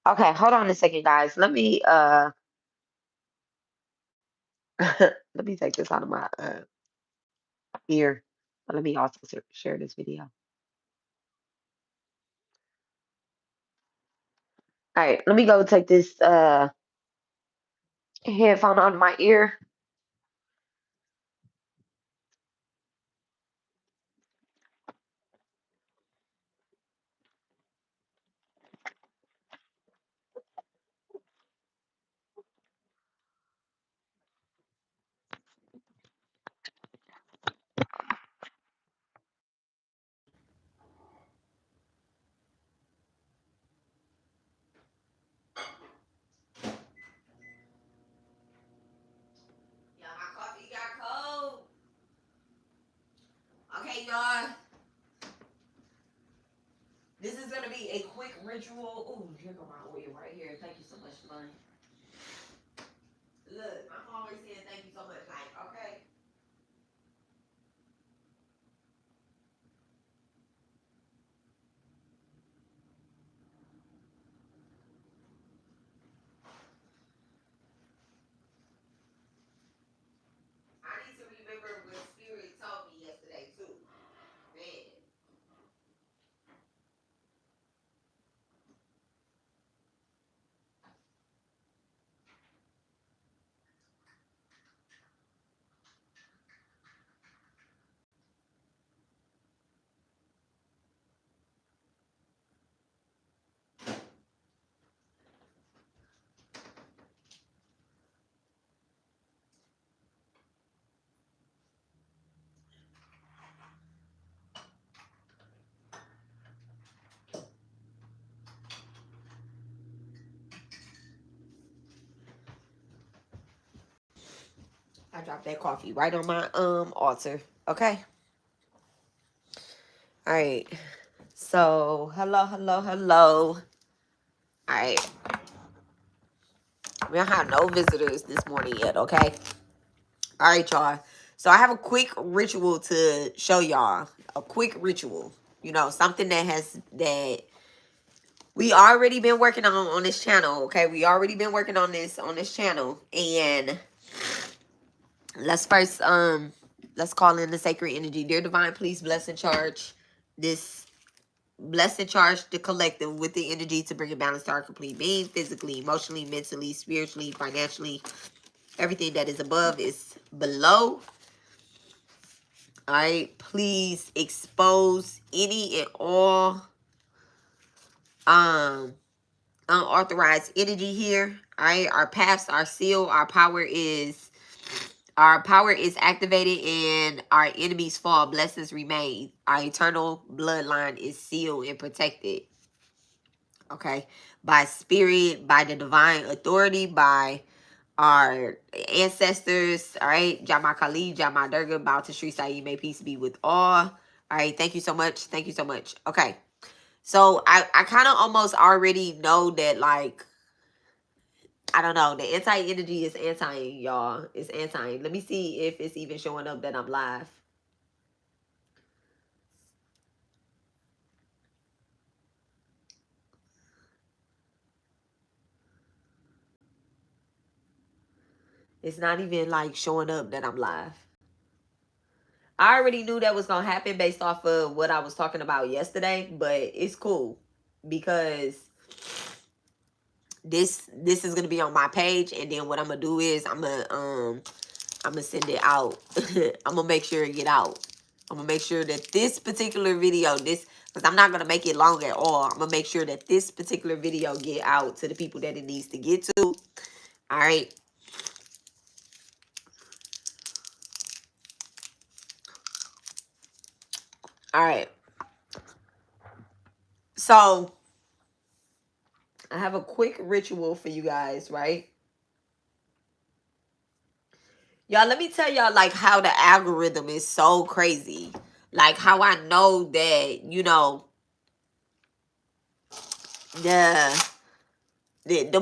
Okay, hold on a second, guys. Let me let me take this out of my ear. But let me also share this video. All right, let me go take this headphone out of my ear. Yeah, my coffee got cold. Okay, y'all. This is gonna be a quick ritual. Ooh, here go my oil right here. Thank you so much, Lon. Look, I'm always saying thank you so much. Like, okay. I need to remember what Spirit told me yesterday too. Man. I dropped that coffee right on my altar. Okay. All right. So hello, hello, hello. All right. We don't have no visitors this morning yet. Okay. All right, y'all. So I have a quick ritual to show y'all. A quick ritual. You know, something that we already been working on this channel. Okay, we already been working on this channel, and let's first let's call in the sacred energy. Dear divine, please bless and charge this. Bless and charge the collective with the energy to bring a balance to our complete being, physically, emotionally, mentally, spiritually, financially. Everything that is above is below. All right, please expose any and all unauthorized energy here. All right, our paths are sealed. Our power is activated, and our enemies fall. Blessings remain. Our eternal bloodline is sealed and protected. Okay, by spirit, by the divine authority, by our ancestors. All right, Jama Kali, Jama Durga, bow to Sri Sai. May peace be with all. All right, thank you so much. Thank you so much. Okay, so I kind of almost already know that, like, I don't know, the anti-energy is anti, y'all. It's anti. Let me see if it's even showing up that I'm live. It's not even like showing up that I'm live. I already knew that was gonna happen based off of what I was talking about yesterday, but it's cool because this is gonna be on my page, and then what I'm gonna do is I'm gonna send it out. I'm gonna make sure it get out. I'm gonna make sure that this particular video, because I'm not gonna make it long at all. I'm gonna make sure that this particular video get out to the people that it needs to get to. All right. All right. So I have a quick ritual for you guys, right? Y'all, let me tell y'all, like, how the algorithm is so crazy. Like, how I know that, you know, the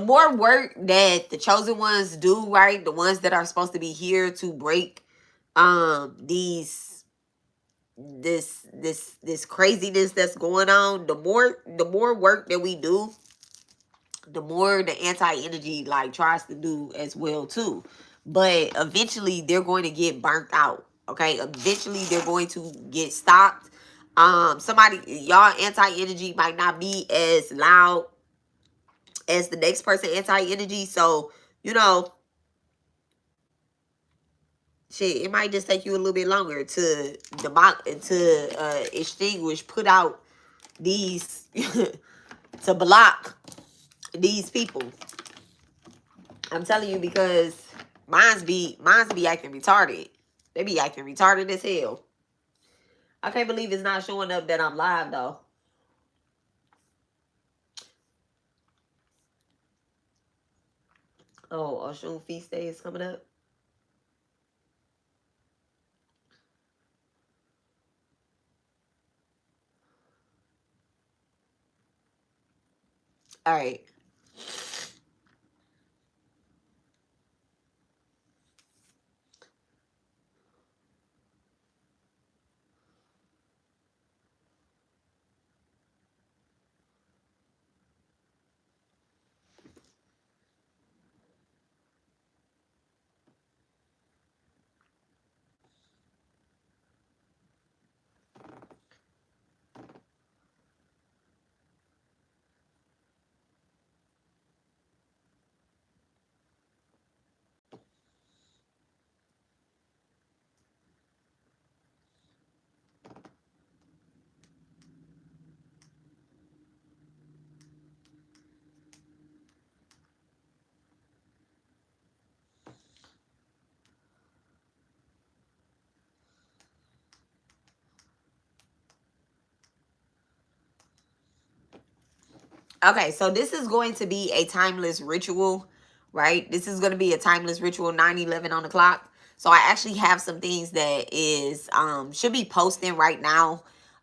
more work that the chosen ones do, right? The ones that are supposed to be here to break this craziness that's going on, the more work that we do, the more the anti-energy like tries to do as well too. But eventually they're going to get burnt out. Okay, eventually they're going to get stopped. Somebody, y'all anti-energy might not be as loud as the next person anti-energy. So, you know, shit, it might just take you a little bit longer to extinguish, put out these to block these people. I'm telling you, because mine's be acting retarded. They be acting retarded as hell. I can't believe it's not showing up that I'm live though. Oh, Oshun feast day is coming up. All right. Okay, so this is going to be a timeless ritual, right? This is going to be a timeless ritual, 9/11 on the clock. So I actually have some things that is should be posting right now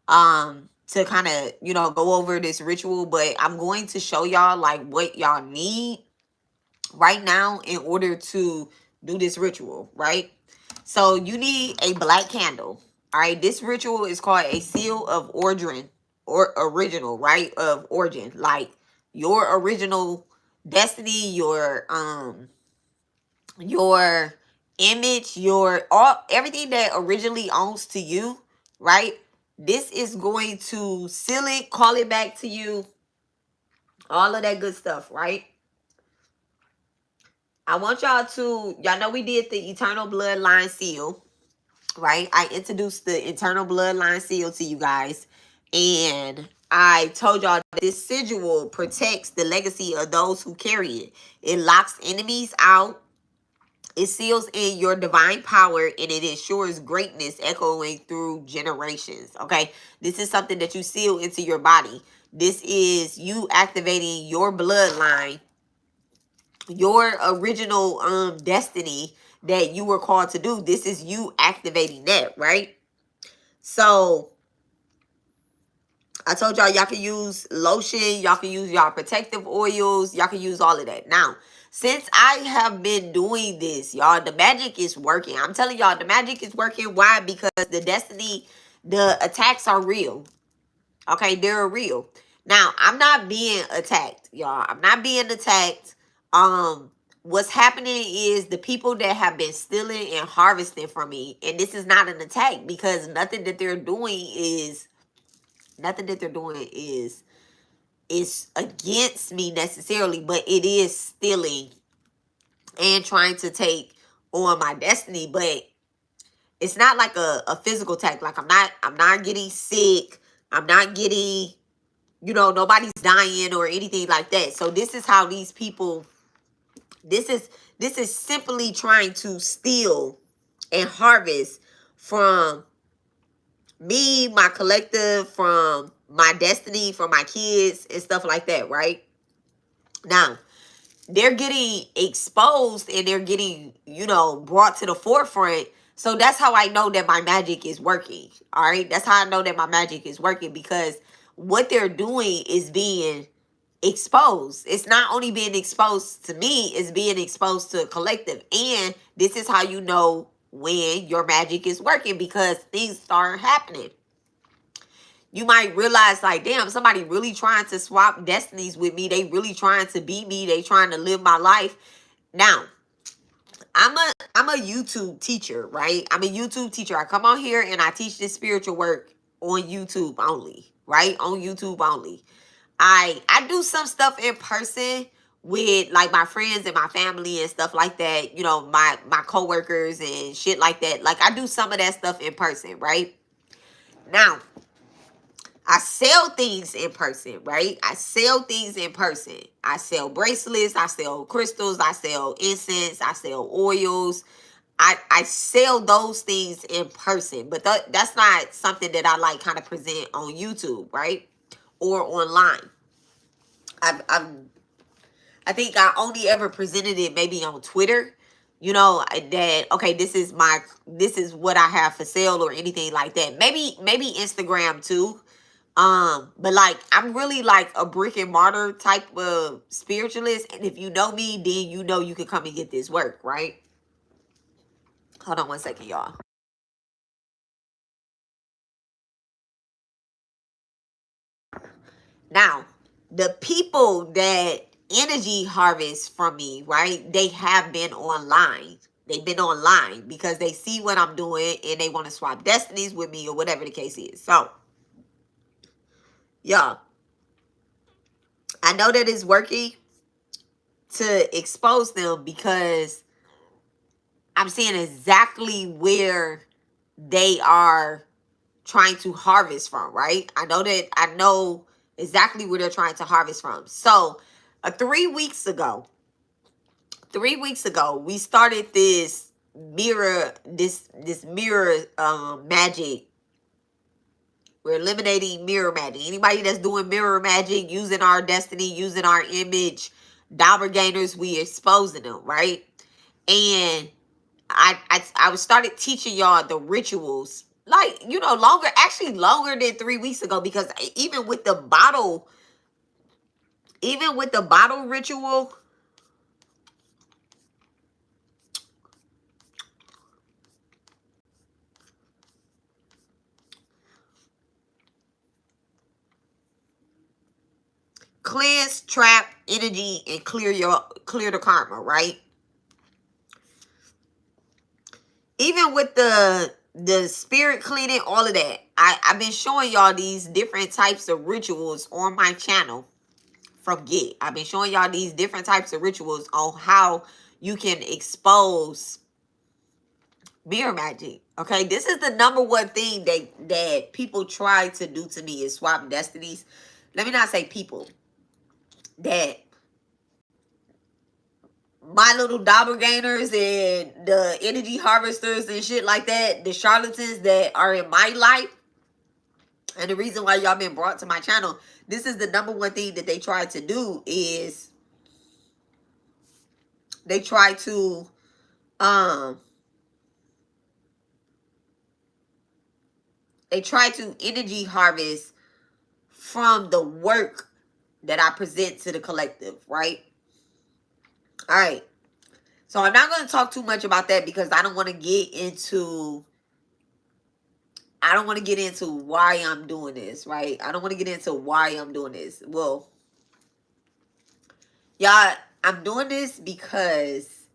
to kind of, you know, go over this ritual, but I'm going to show y'all like what y'all need right now in order to do this ritual, right? So you need a black candle. All right, this ritual is called a seal of origin or original, right? Of origin, like your original destiny, your image, your all everything that originally owns to you, right? This is going to seal it, call it back to you, all of that good stuff, right? I want y'all know we did the eternal bloodline seal, right? I introduced the eternal bloodline seal to you guys. And I told y'all that this sigil protects the legacy of those who carry it. It locks enemies out. It seals in your divine power, and it ensures greatness echoing through generations. Okay. This is something that you seal into your body. This is you activating your bloodline, your original destiny that you were called to do. This is you activating that, right? So I told y'all can use lotion, y'all can use y'all protective oils, y'all can use all of that. Now, since I have been doing this, y'all, the magic is working. I'm telling y'all, the magic is working. Why? Because the destiny, the attacks are real. Okay, they're real. Now, I'm not being attacked, y'all. I'm not being attacked. What's happening is the people that have been stealing and harvesting from me, and this is not an attack because nothing that they're doing is against me necessarily, but it is stealing and trying to take on my destiny. But it's not like a physical attack. Like I'm not getting sick. I'm not getting, nobody's dying or anything like that. So this is how these people, this is simply trying to steal and harvest from me, my collective, from my destiny, from my kids and stuff like that, right? Now, they're getting exposed and they're getting, brought to the forefront. So that's how I know that my magic is working. All right. That's how I know that my magic is working, because what they're doing is being exposed. It's not only being exposed to me, it's being exposed to a collective. And this is how you know when your magic is working, because things start happening. You might realize like, damn, somebody really trying to swap destinies with me. They really trying to be me. They trying to live my life. Now, I'm a YouTube teacher, right? I'm a YouTube teacher. I come on here and I teach this spiritual work on YouTube only, right? On YouTube only. I do some stuff in person with like my friends and my family and stuff like that. You know, my coworkers and shit like that. Like I do some of that stuff in person, right? Now, I sell things in person, right? I sell things in person. I sell bracelets, I sell crystals, I sell incense, I sell oils. I sell those things in person, but that's not something that I like kind of present on YouTube, right? Or online. I've I think I only ever presented it maybe on Twitter, you know, that okay, this is what I have for sale or anything like that. Maybe Instagram too. But like I'm really like a brick and mortar type of spiritualist, and if you know me, then you know you can come and get this work, right? Hold on one second, y'all. Now, the people that energy harvest from me, right? They have been online. They've been online because they see what I'm doing and they want to swap destinies with me or whatever the case is. So, y'all, I know that it's working to expose them because I'm seeing exactly where they are trying to harvest from, right? I know exactly where they're trying to harvest from. So, 3 weeks ago, we started this mirror magic. We're eliminating mirror magic. Anybody that's doing mirror magic, using our destiny, using our image, doppelgangers, we exposing them, right? And I started teaching y'all the rituals, like, you know, longer than 3 weeks ago, because even with the bottle ritual, cleanse, trap energy, and clear the karma, right? Even with the spirit cleaning, all of that, I've been showing y'all these different types of rituals on my channel from Get. I've been showing y'all these different types of rituals on how you can expose mirror magic. Okay, this is the number one thing that people try to do to me is swap destinies. Let me not say people, that my little doppelgangers and the energy harvesters and shit like that, the charlatans that are in my life, and the reason why y'all been brought to my channel, this is the number one thing that they try to do is they try to um energy harvest from the work that I present to the collective, right? All right. So I'm not going to talk too much about that because I don't want to get into why I'm doing this, right? I don't want to get into why I'm doing this. Well, y'all, I'm doing this because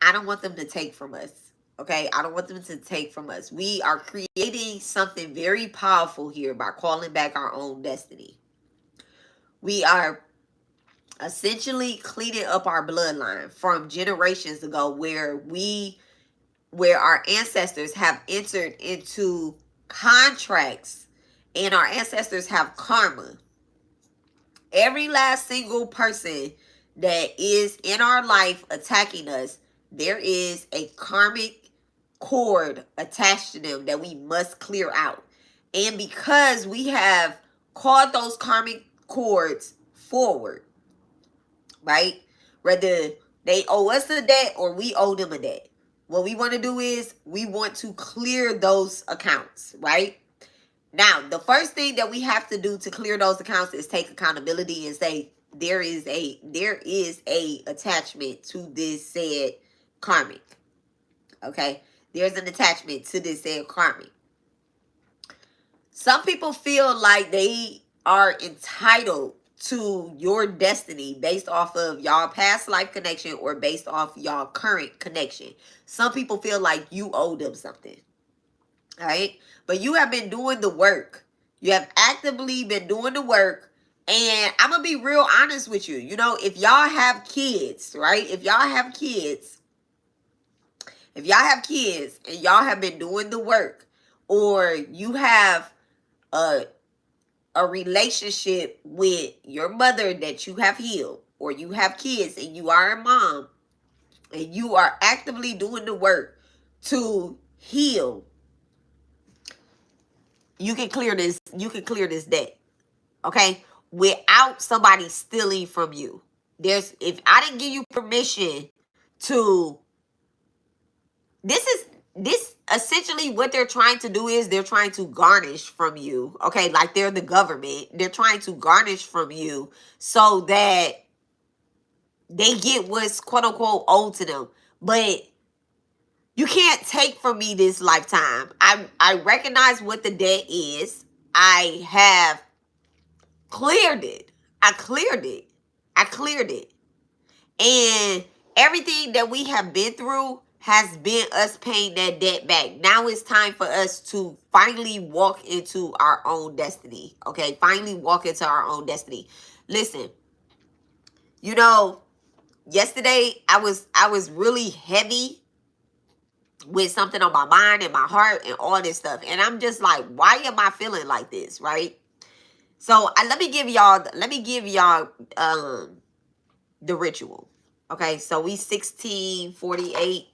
I don't want them to take from us. Okay? I don't want them to take from us. We are creating something very powerful here by calling back our own destiny. We are essentially cleaning up our bloodline from generations ago where our ancestors have entered into contracts and our ancestors have karma. Every last single person that is in our life attacking us, there is a karmic cord attached to them that we must clear out. And because we have called those karmic cords forward, right? Whether they owe us a debt or we owe them a debt. What we want to do is we want to clear those accounts, right? Now, the first thing that we have to do to clear those accounts is take accountability and say there is a attachment to this said karmic. Okay? There's an attachment to this said karmic. Some people feel like they are entitled to your destiny based off of y'all past life connection or based off y'all current connection. Some people feel like you owe them something. All right? But you have been doing the work. You have actively been doing the work. And I'm going to be real honest with you. You know, if y'all have kids, right? If y'all have kids and y'all have been doing the work, or you have a relationship with your mother that you have healed, or you have kids and you are a mom and you are actively doing the work to heal, you can clear this debt, okay, without somebody stealing from you. If I didn't give you permission to, this essentially what they're trying to do is they're trying to garnish from you, okay? Like they're the government. They're trying to garnish from you so that they get what's quote unquote owed to them. But you can't take from me this lifetime. I recognize what the debt is. I have cleared it. I cleared it. I cleared it. And everything that we have been through has been us paying that debt back. Now it's time for us to finally walk into our own destiny. Okay? Finally walk into our own destiny. Listen, you know, yesterday I was really heavy with something on my mind and my heart and all this stuff. And I'm just like, why am I feeling like this, right? So let me give y'all the ritual. Okay, so we 1648.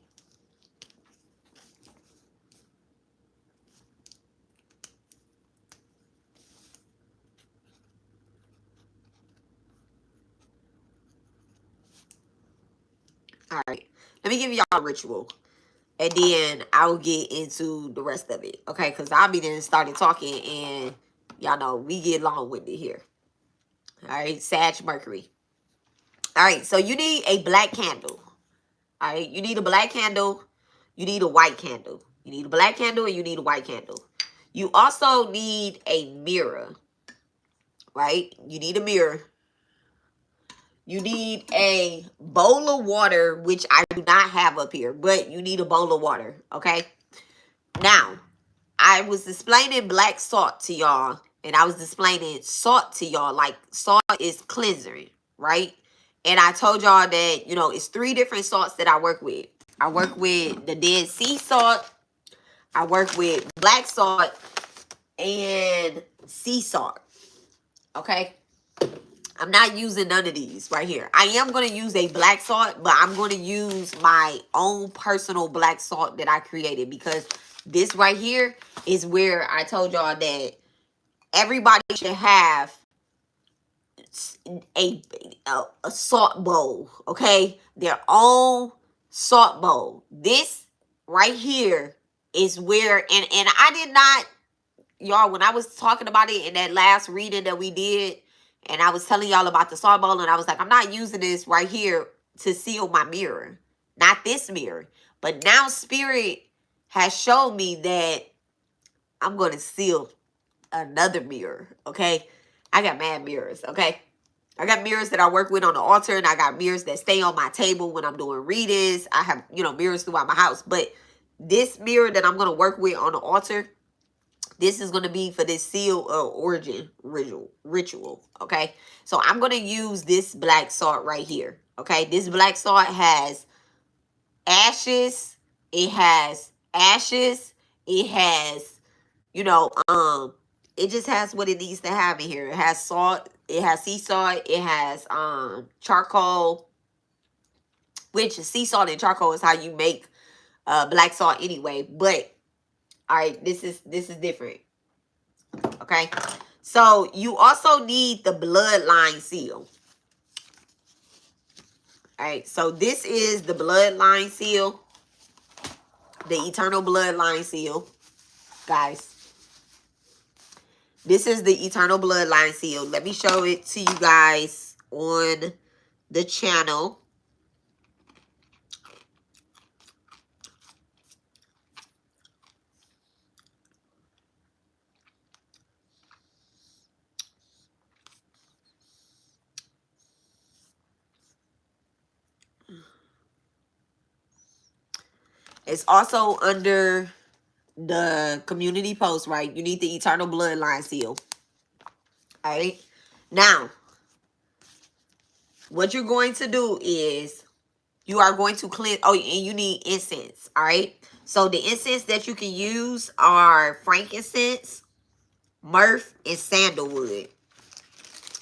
All right, let me give y'all a ritual, and then I'll get into the rest of it. Okay, because I'll be then started talking, and y'all know we get long with it here. All right, Sag Mercury. All right, so you need a black candle. All right, you need a black candle. You need a white candle. You need a black candle and you need a white candle. You also need a mirror, right? You need a mirror. You need a bowl of water, which I do not have up here, but you need a bowl of water, okay? Now, I was explaining black salt to y'all, and I was explaining salt to y'all, like salt is cleansing, right? And I told y'all that, you know, it's 3 different salts that I work with. I work with the Dead Sea salt, I work with black salt, and sea salt, okay? I'm not using none of these right here. I am going to use a black salt, but I'm going to use my own personal black salt that I created, because this right here is where I told y'all that everybody should have a salt bowl, okay? Their own salt bowl. This right here is where, and I did not, y'all, when I was talking about it in that last reading that we did, and I was telling y'all about the salt bowl, and I was like, I'm not using this right here to seal my mirror. Not this mirror. But now Spirit has shown me that I'm going to seal another mirror, okay? I got mad mirrors, okay? I got mirrors that I work with on the altar, and I got mirrors that stay on my table when I'm doing readings. I have, you know, mirrors throughout my house. But this mirror that I'm going to work with on the altar, this is going to be for this seal origin ritual, okay? So I'm going to use this black salt right here, okay? This black salt has ashes. It has ashes. It has, you know, it just has what it needs to have in here. It has salt. It has sea salt. It has charcoal, which sea salt and charcoal is how you make black salt anyway. But all right, this is different. Okay, so you also need the bloodline seal. All right, so this is the bloodline seal, the eternal bloodline seal, guys. This is the eternal bloodline seal. Let me show it to you guys on the channel. It's also under the community post, right? You need the eternal bloodline seal. All right. Now, what you're going to do is you are going to cleanse. Oh, and you need incense. All right. So the incense that you can use are frankincense, myrrh, and sandalwood.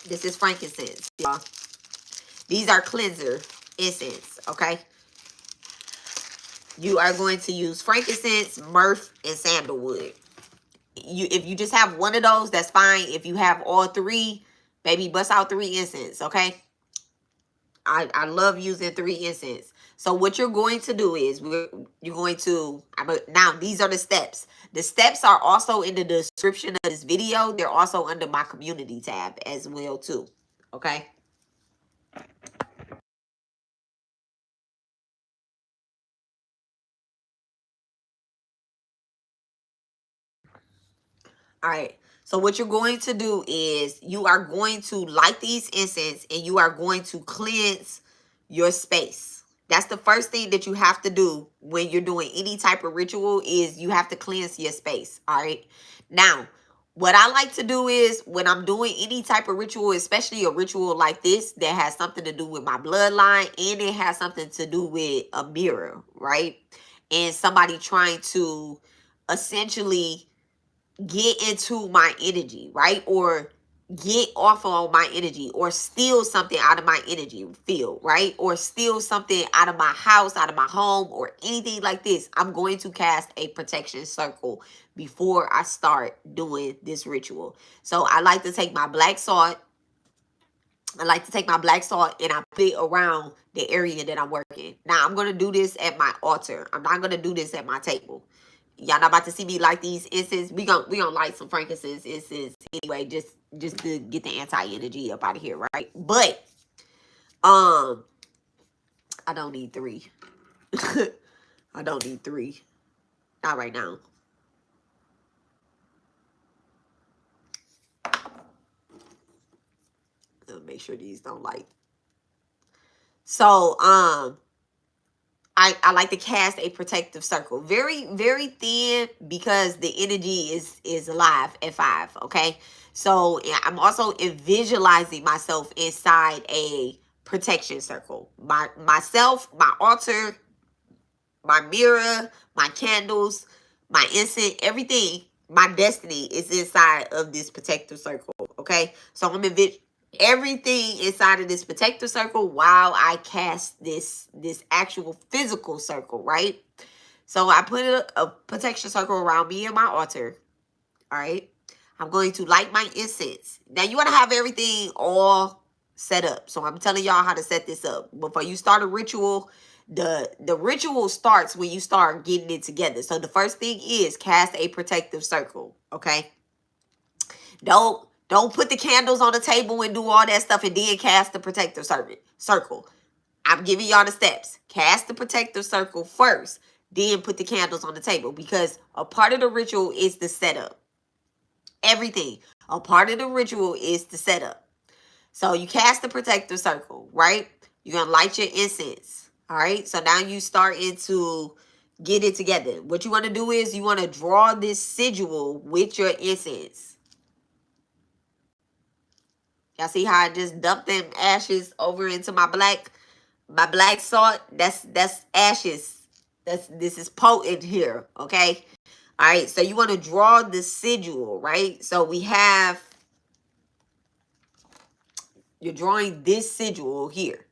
This is frankincense, y'all. These are cleanser incense, okay? You are going to use frankincense, myrrh, and sandalwood. If you just have one of those, that's fine. If you have all three, baby, bust out 3 incense, okay? I love using 3 incense. So what you're going to do is you're going to, now these are the steps. The steps are also in the description of this video. They're also under my community tab as well too, okay? All right. So what you're going to do is you are going to light these incense and you are going to cleanse your space. That's the first thing that you have to do when you're doing any type of ritual is you have to cleanse your space. All right. Now, what I like to do is when I'm doing any type of ritual, especially a ritual like this that has something to do with my bloodline and it has something to do with a mirror, right? And somebody trying to essentially get into my energy, right? Or get off of my energy or steal something out of my energy field, right? Or steal something out of my house, out of my home, or anything like this. I'm going to cast a protection circle before I start doing this ritual. So I like to take my black salt. And I put it around the area that I'm working. Now, I'm going to do this at my altar. I'm not going to do this at my table. Y'all not about to see me light these incense. We gonna light some frankincense incense anyway, just to get the anti-energy up out of here, right? But I don't need 3. I don't need 3. Not right now. Make sure these don't light. So I like to cast a protective circle. Very, very thin because the energy is alive at 5, okay? So I'm also visualizing myself inside a protection circle. Myself, my altar, my mirror, my candles, my incense, everything, my destiny is inside of this protective circle, okay? So I'm everything inside of this protective circle while I cast this actual physical circle, right? So I put a protection circle around me and my altar, all right? I'm going to light my incense. Now, you want to have everything all set up. So I'm telling y'all how to set this up. Before you start a ritual, the ritual starts when you start getting it together. So the first thing is cast a protective circle, okay? Don't put the candles on the table and do all that stuff and then cast the protective circle. I'm giving y'all the steps. Cast the protective circle first, then put the candles on the table because a part of the ritual is the setup. Everything. A part of the ritual is the setup. So you cast the protective circle, right? You're going to light your incense, all right? So now you start to get it together. What you want to do is you want to draw this sigil with your incense. Y'all see how I just dumped them ashes over into my black salt? That's ashes. This is potent here, okay? All right, so you want to draw the sigil, right? So you're drawing this sigil here,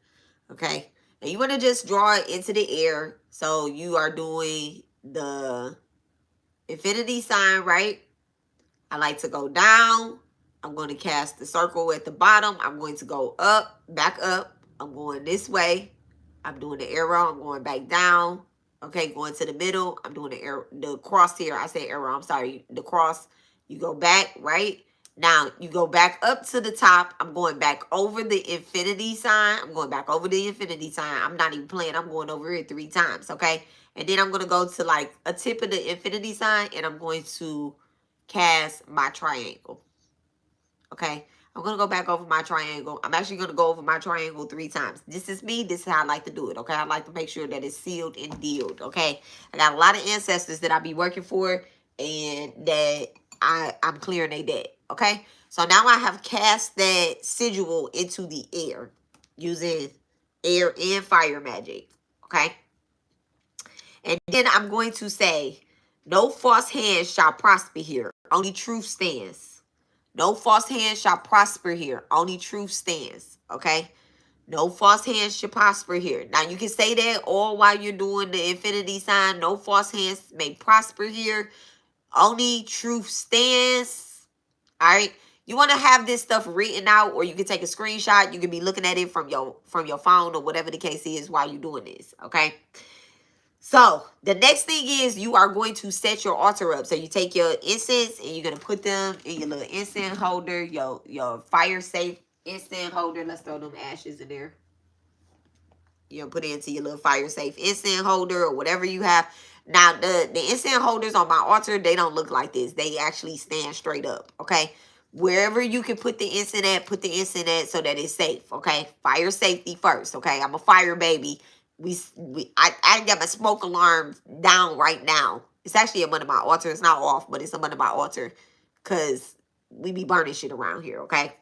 okay? And you want to just draw it into the air. So you are doing the infinity sign, right? I like to go down. I'm going to cast the circle at the bottom. I'm going to go up, back up. I'm going this way. I'm doing the arrow. I'm going back down. Okay, going to the middle. I'm doing the arrow, the cross here. I say arrow. I'm sorry. The cross. You go back, right? Now, you go back up to the top. I'm going back over the infinity sign. I'm going back over the infinity sign. I'm not even playing. I'm going over it 3 times, okay? And then I'm going to go to like a tip of the infinity sign and I'm going to cast my triangle. Okay, I'm going to go back over my triangle. I'm actually going to go over my triangle 3 times. This is me. This is how I like to do it, okay? I like to make sure that it's sealed and dealed, okay? I got a lot of ancestors that I be working for and that I'm clearing their debt, okay? So now I have cast that sigil into the air using air and fire magic, okay? And then I'm going to say, no false hands shall prosper here. Only truth stands. No false hands shall prosper here. Only truth stands. Okay? No false hands shall prosper here. Now, you can say that all while you're doing the infinity sign. No false hands may prosper here. Only truth stands. All right? You want to have this stuff written out, or you can take a screenshot. You can be looking at it from your phone or whatever the case is while you're doing this. Okay? So, the next thing is you are going to set your altar up. So, you take your incense and you're going to put them in your little incense holder, your fire safe incense holder. Let's throw them ashes in there. You'll put it into your little fire safe incense holder or whatever you have. Now, the incense holders on my altar, they don't look like this. They actually stand straight up, okay? Wherever you can put the incense at, put the incense at so that it's safe, okay? Fire safety first, okay? I'm a fire baby. I got my smoke alarm down right now. It's actually up under my altar. It's not off, but it's up under my altar because we be burning shit around here, okay?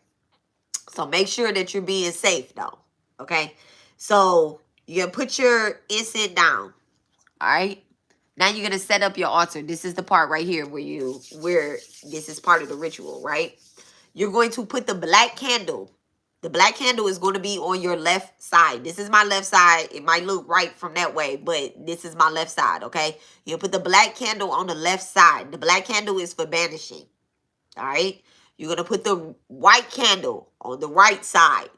So make sure that you're being safe, though, okay? So you're going to put your incense down, all right? Now you're going to set up your altar. This is the part right here where this is part of the ritual, right? You're going to put the black candle. The black candle is going to be on your left side. This is my left side. It might look right from that way, but this is my left side, okay? You put the black candle on the left side. The black candle is for banishing, all right? You're going to put the white candle on the right side.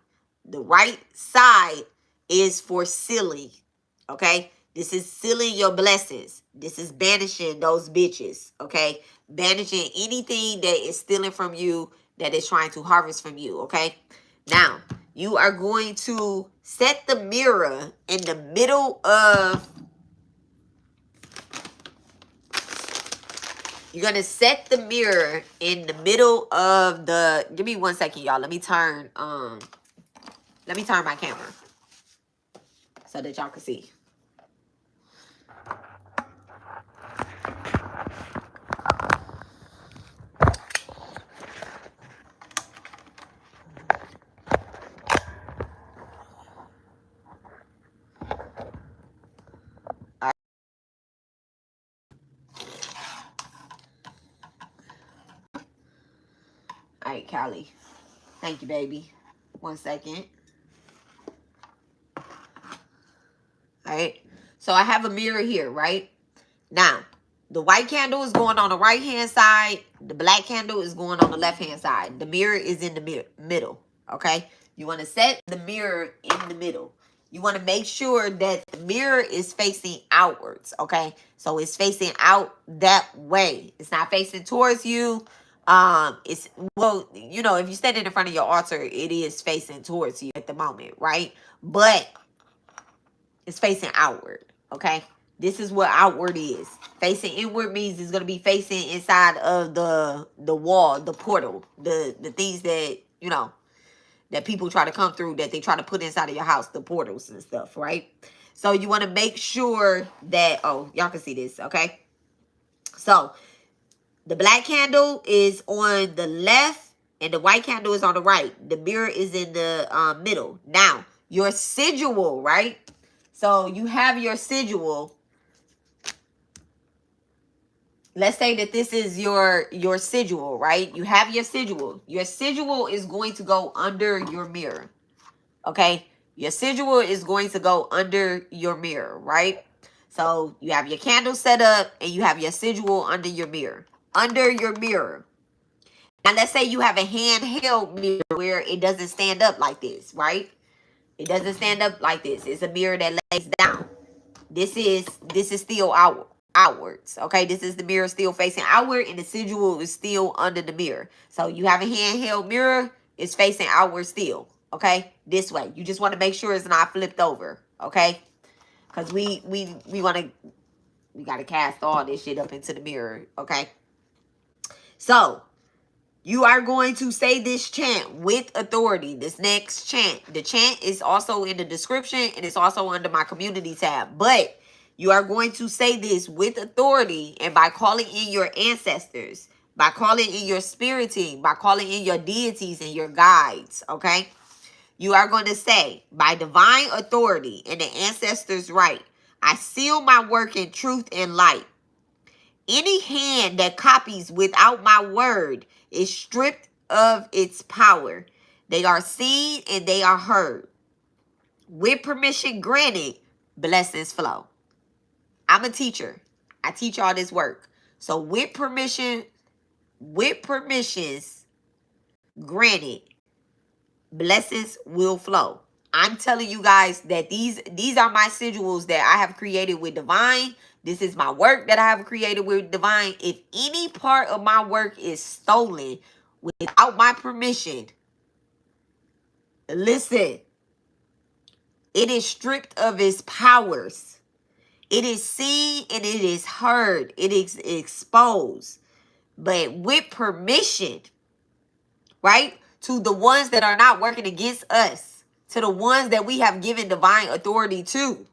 The right side is for sealing, okay? This is sealing your blessings. This is banishing those bitches, okay? Banishing anything that is stealing from you, that is trying to harvest from you, okay? Now, you are going to set the mirror in the middle of... You're going to set the mirror in the middle of the... Give me 1 second, y'all. Let me turn my camera so that y'all can see. All right, Callie. Thank you, baby. 1 second. All right. So I have a mirror here, right? Now, the white candle is going on the right-hand side. The black candle is going on the left-hand side. The mirror is in the middle, okay? You want to set the mirror in the middle. You want to make sure that the mirror is facing outwards, okay? So it's facing out that way. It's not facing towards you. It's, well, you know, if you're standing in front of your altar, it is facing towards you at the moment, right? But it's facing outward, okay? This is what outward is. Facing inward means it's going to be facing inside of the wall, the portal, the things that, you know, that people try to come through, that they try to put inside of your house, the portals and stuff, right? So you want to make sure that, oh, y'all can see this, okay? So the black candle is on the left and the white candle is on the right. The mirror is in the middle. Now, your sigil, right? So you have your sigil. Let's say that this is your sigil, right? You have your sigil. Your sigil is going to go under your mirror, okay? Your sigil is going to go under your mirror, right? So you have your candle set up and you have your sigil under your mirror. Under your mirror. Now, let's say you have a handheld mirror where it doesn't stand up like this, right? It doesn't stand up like this. It's a mirror that lays down. This is still outwards, okay? This is the mirror still facing outward, and the sigil is still under the mirror. So you have a handheld mirror, it's facing outward still, okay? This way. You just want to make sure it's not flipped over, okay? Because we got to cast all this shit up into the mirror, okay? So You are going to say this chant with authority. This next chant. The chant is also in the description and it's also under my community tab. But you are going to say this with authority and by calling in your ancestors, by calling in your spirit team, by calling in your deities and your guides, okay? You are going to say, by divine authority and the ancestors' right, I seal my work in truth and light. Any hand that copies without my word is stripped of its power. They are seen and they are heard. With permission granted, blessings flow. I'm a teacher. I teach all this work. So with permissions granted, blessings will flow. I'm telling you guys that these are my sigils that I have created with divine. This is my work that I have created with divine. If any part of my work is stolen without my permission, listen, it is stripped of its powers. It is seen and it is heard. It is exposed. But with permission, right? To the ones that are not working against us, to the ones that we have given divine authority to,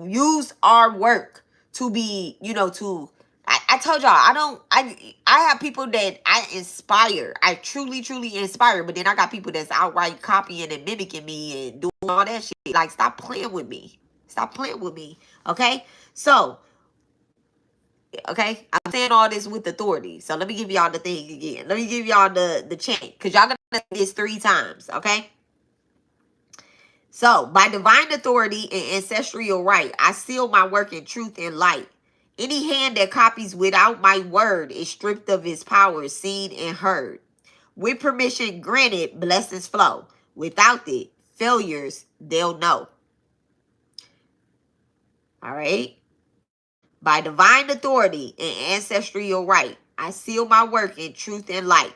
use our work to be, I told y'all, I have people that I inspire. I truly, truly inspire. But then I got people that's outright copying and mimicking me and doing all that shit. Like, stop playing with me. Stop playing with me. Okay? So, okay, I'm saying all this with authority. So let me give y'all the thing again. Let me give y'all the chant. Because y'all gonna say this 3 times. Okay? So, by divine authority and ancestral right, I seal my work in truth and light. Any hand that copies without my word is stripped of its power, seen and heard. With permission granted, blessings flow. Without it, failures, they'll know. All right? By divine authority and ancestral right, I seal my work in truth and light.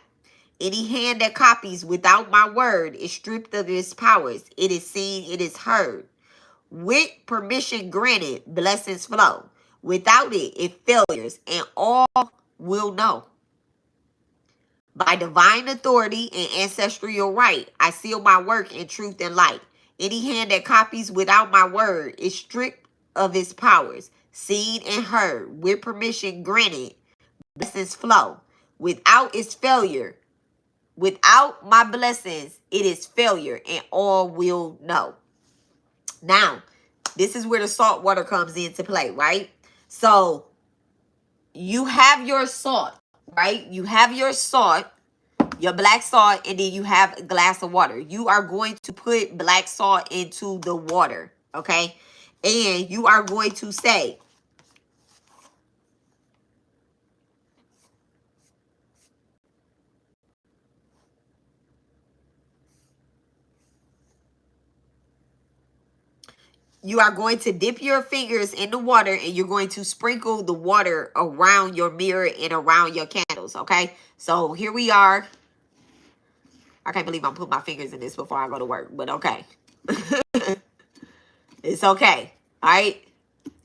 Any hand that copies without my word is stripped of its powers. It is seen, it is heard. With permission granted, blessings flow. Without it, it failures, and all will know. By divine authority and ancestral right, I seal my work in truth and light. Any hand that copies without my word is stripped of its powers, seen and heard. With permission granted, blessings flow. Without its failure, without my blessings, it is failure, and all will know. Now, this is where the salt water comes into play, right? So, you have your salt, right? You have your salt, your black salt, and then you have a glass of water. You are going to put black salt into the water, okay? And you are going to say, you are going to dip your fingers in the water and you're going to sprinkle the water around your mirror and around your candles, okay? So here we are. I can't believe I'm putting my fingers in this before I go to work, but okay. It's okay, all right?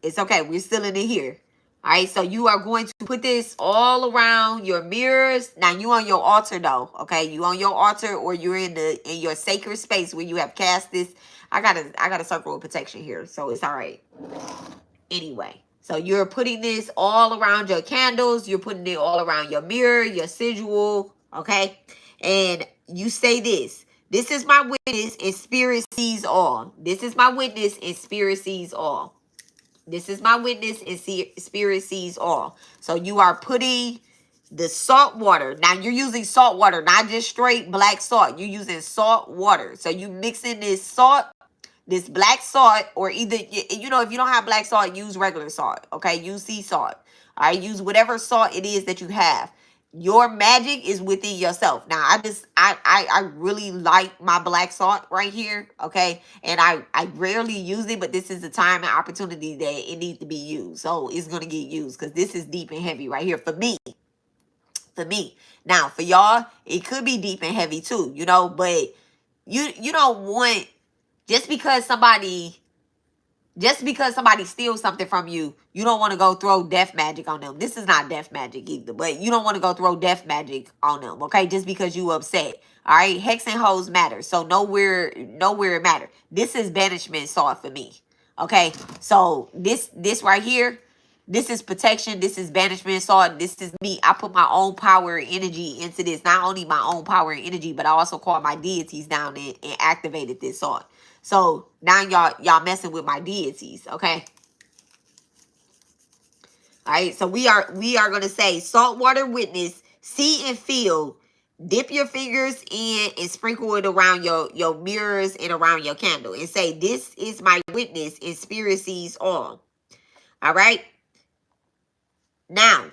It's okay. We're still in it here. All right, so you are going to put this all around your mirrors. Now, you on your altar, though, okay? You on your altar or you're in your sacred space where you have cast this. I got a circle of protection here, so it's all right. Anyway, so you're putting this all around your candles. You're putting it all around your mirror, your sigil, okay? And you say this. This is my witness and spirit sees all. This is my witness and spirit sees all. This is my witness and spirit sees all. So you are putting the salt water. Now you're using salt water, not just straight black salt. You're using salt water. So you mixing this salt, this black salt, or either, if you don't have black salt, use regular salt. Okay, use sea salt. All right, use whatever salt it is that you have. Your magic is within yourself. Now, I really like my black salt right here, okay? And I rarely use it, but this is the time and opportunity that it needs to be used. So it's going to get used because this is deep and heavy right here for me. For me. Now, for y'all, it could be deep and heavy too, but you don't want, just because somebody Just because somebody steals something from you, you don't want to go throw death magic on them. This is not death magic either, but you don't want to go throw death magic on them, okay? Just because you upset. All right, hex and hoes matter. So nowhere it matter. This is banishment sword for me. Okay, so this right here, this is protection. This is banishment sword. This is me. I put my own power and energy into this. Not only my own power and energy, but I also called my deities down and activated this sword. So now y'all messing with my deities, okay? All right, so we are gonna say saltwater witness, see and feel. Dip your fingers in and sprinkle it around your mirrors and around your candle and say, this is my witness and spirit sees all. All right. Now,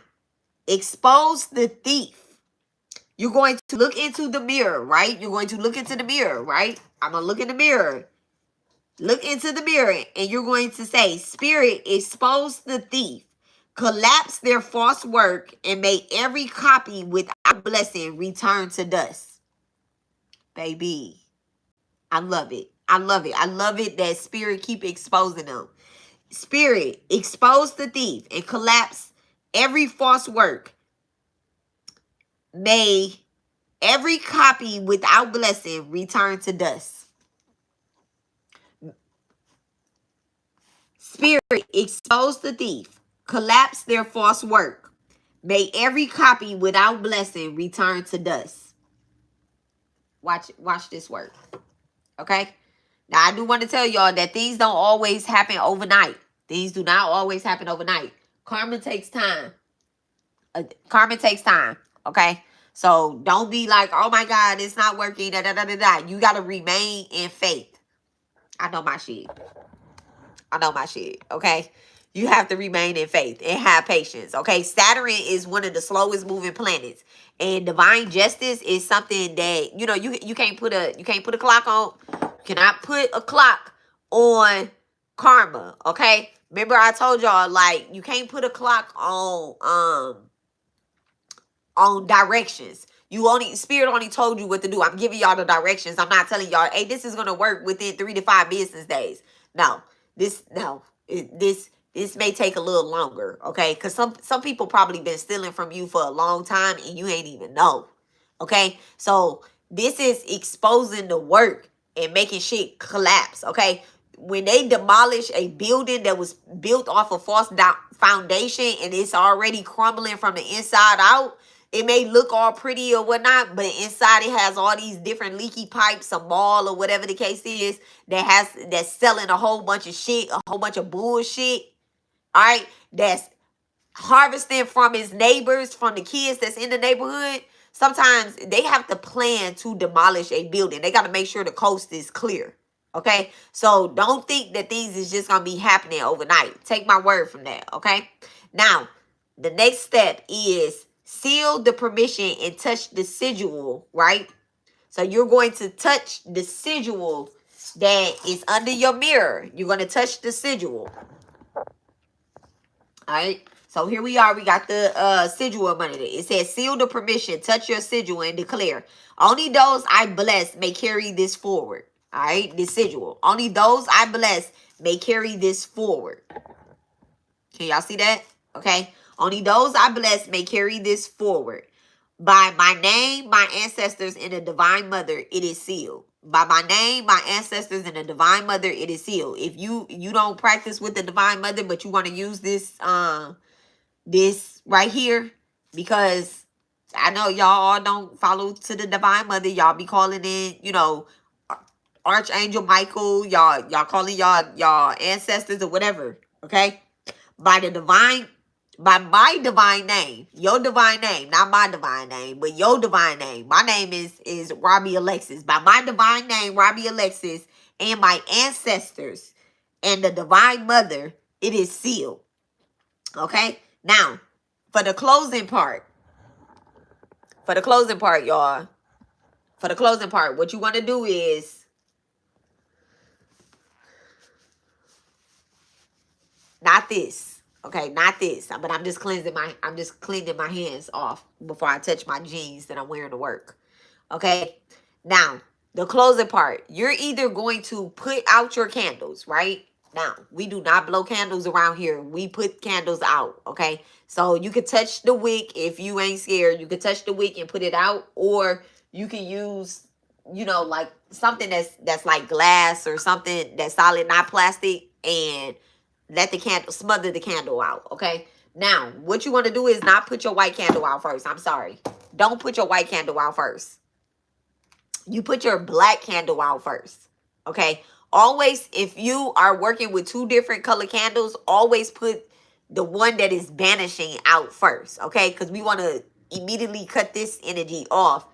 expose the thief. You're going to look into the mirror, right? You're going to look into the mirror, right? I'm gonna look in the mirror. Look into the mirror and you're going to say, Spirit, expose the thief, collapse their false work, and may every copy without blessing return to dust. Baby, I love it. I love it. I love it that Spirit keep exposing them. Spirit, expose the thief and collapse every false work. May every copy without blessing return to dust. Spirit, expose the thief, collapse their false work. May every copy without blessing return to dust. Watch this work. Okay? Now, I do want to tell y'all that things don't always happen overnight. Things do not always happen overnight. Karma takes time. Karma takes time. Okay? So, don't be like, oh my God, it's not working. Da, da, da, da, da. You got to remain in faith. I know my shit. I know my shit, okay? You have to remain in faith and have patience, okay? Saturn is one of the slowest moving planets. And divine justice is something that, you know, you can't put a clock on. You cannot put a clock on karma, okay? Remember I told y'all, like, you can't put a clock on directions. Spirit only told you what to do. I'm giving y'all the directions. I'm not telling y'all, hey, this is gonna work within 3 to 5 business days. No. This may take a little longer, okay? Because some people probably been stealing from you for a long time and you ain't even know, okay? So this is exposing the work and making shit collapse, okay? When they demolish a building that was built off a false foundation and it's already crumbling from the inside out, it may look all pretty or whatnot, but inside it has all these different leaky pipes, a mall or whatever the case is, that's selling a whole bunch of shit, a whole bunch of bullshit. All right, that's harvesting from his neighbors, from the kids that's in the neighborhood. Sometimes they have to plan to demolish a building. They got to make sure the coast is clear. Okay, so don't think that things is just gonna be happening overnight. Take my word from that. Okay, now the next step is seal the permission and touch the sigil, right? So you're going to touch the sigil that is under your mirror. You're going to touch the sigil. All right. So here we are. We got the sigil up under there. It says, seal the permission, touch your sigil and declare, only those I bless may carry this forward. All right. This sigil. Only those I bless may carry this forward. Can y'all see that? Okay. Only those I bless may carry this forward. By my name, my ancestors, and the divine mother, it is sealed. By my name, my ancestors, and the divine mother, it is sealed. If you don't practice with the divine mother, but you want to use this this right here, because I know y'all all don't follow to the divine mother. Y'all be calling in, you know, Archangel Michael. Y'all calling y'all ancestors or whatever. Okay. By my divine name, your divine name, not my divine name, but your divine name. My name is Robbie Alexis. By my divine name, Robbie Alexis, and my ancestors and the divine mother, it is sealed. Okay? Now, for the closing part, y'all, what you want to do is not this. Okay, not this. But I'm just cleaning my hands off before I touch my jeans that I'm wearing to work. Okay? Now, the closing part. You're either going to put out your candles, right? Now, we do not blow candles around here. We put candles out, okay? So you could touch the wick if you ain't scared. You could touch the wick and put it out, or you can use, you know, like something that's like glass or something that's solid, not plastic, and let the candle, smother the candle out, okay? Now, what you want to do is not put your white candle out first. I'm sorry. Don't put your white candle out first. You put your black candle out first, okay? Always, if you are working with two different color candles, always put the one that is banishing out first, okay? Because we want to immediately cut this energy off.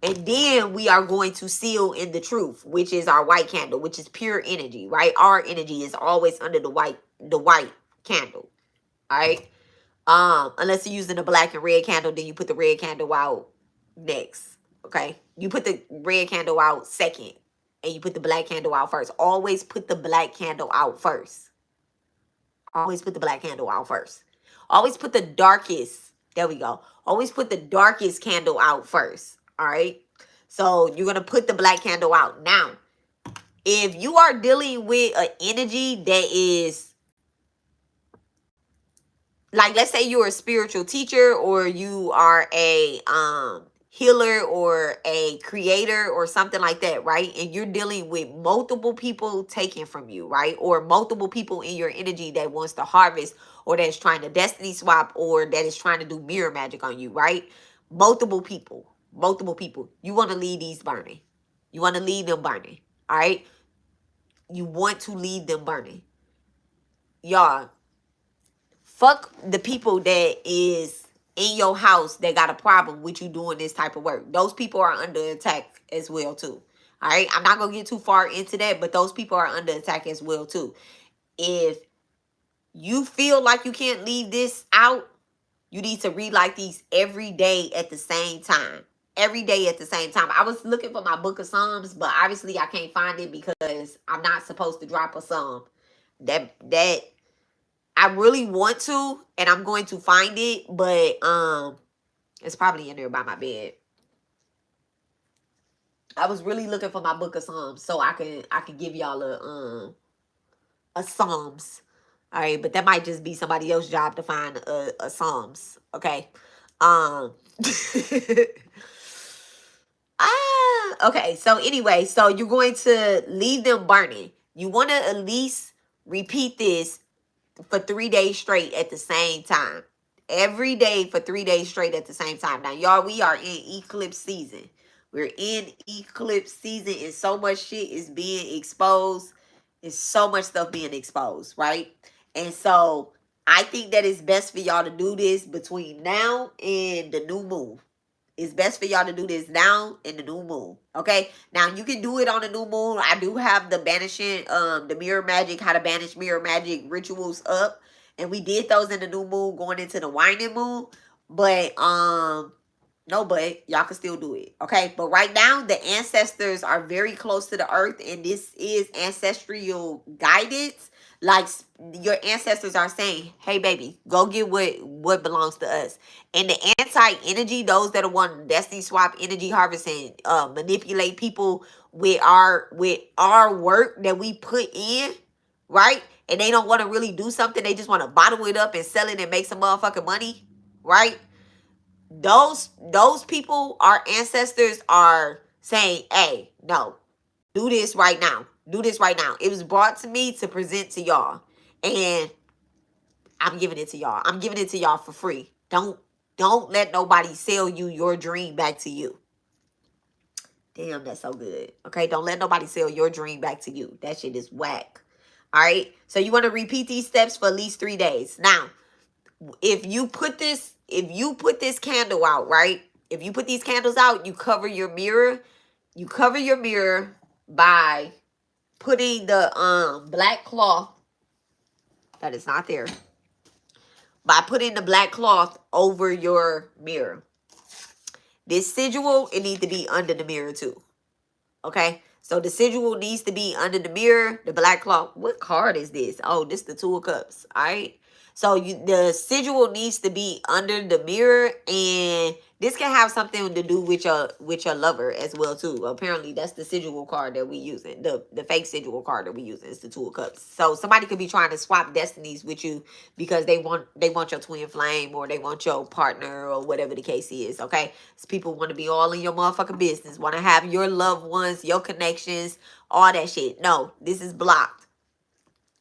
And then we are going to seal in the truth, which is our white candle, which is pure energy, right? Our energy is always under the white candle, all right? Unless you're using the black and red candle, then you put the red candle out next, okay? You put the red candle out second, and you put the black candle out first. Always put the black candle out first. Always put the black candle out first. Always put the darkest, there we go. Always put the darkest candle out first, all right? So you're going to put the black candle out. Now, if you are dealing with an energy that is, like, let's say you're a spiritual teacher, or you are a healer or a creator or something like that, right? And you're dealing with multiple people taking from you, right? Or multiple people in your energy that wants to harvest, or that's trying to destiny swap, or that is trying to do mirror magic on you, right? Multiple people. You want to leave these burning. You want to leave them burning, all right? You want to leave them burning. Y'all, fuck the people that is in your house that got a problem with you doing this type of work. Those people are under attack as well too. All right, I'm not gonna get too far into that, but those people are under attack as well too. If you feel like you can't leave this out, you need to relight these every day at the same time. Every day at the same time. I was looking for my book of Psalms, but obviously I can't find it because I'm not supposed to drop a psalm. That I really want to, and I'm going to find it, but it's probably in there by my bed. I was really looking for my book of Psalms so I can give y'all a Psalms. All right, but that might just be somebody else's job to find a Psalms, okay? Okay, so anyway, so you're going to leave them burning. You want to at least repeat this for 3 days straight at the same time. Every day for 3 days straight at the same time. Now, y'all, we are in eclipse season. We're in eclipse season, and so much shit is being exposed. There's so much stuff being exposed, right? And so I think that it's best for y'all to do this between now and the new moon. It's best for y'all to do this now in the new moon. Okay? Now, you can do it on the new moon. I do have the banishing, the mirror magic, how to banish mirror magic rituals up. And we did those in the new moon going into the waning moon. But, no, but y'all can still do it. Okay? But right now, the ancestors are very close to the earth. And this is ancestral guidance. Like, your ancestors are saying, hey, baby, go get what belongs to us. And the anti-energy, those that are want destiny swap, energy harvesting, manipulate people with our work that we put in, right? And they don't want to really do something. They just want to bottle it up and sell it and make some motherfucking money, right? Those people, our ancestors, are saying, hey, no, do this right now. Do this right now. It was brought to me to present to y'all. And I'm giving it to y'all. I'm giving it to y'all for free. Don't let nobody sell you your dream back to you. Damn, that's so good. Okay, don't let nobody sell your dream back to you. That shit is whack. All right, so you want to repeat these steps for at least 3 days. Now, if you put this candle out, right? If you put these candles out, you cover your mirror. You cover your mirror by putting the black cloth that is not there. By putting the black cloth over your mirror. This sigil, it needs to be under the mirror too. Okay? So the sigil needs to be under the mirror. The black cloth. What card is this? Oh, this is the Two of Cups. Alright? So the sigil needs to be under the mirror, and this can have something to do with your lover as well too. Apparently, that's the sigil card that we using. The fake sigil card that we using is the Two of Cups. So somebody could be trying to swap destinies with you because they want your twin flame, or they want your partner, or whatever the case is. Okay, so people want to be all in your motherfucking business, want to have your loved ones, your connections, all that shit. No, this is blocked.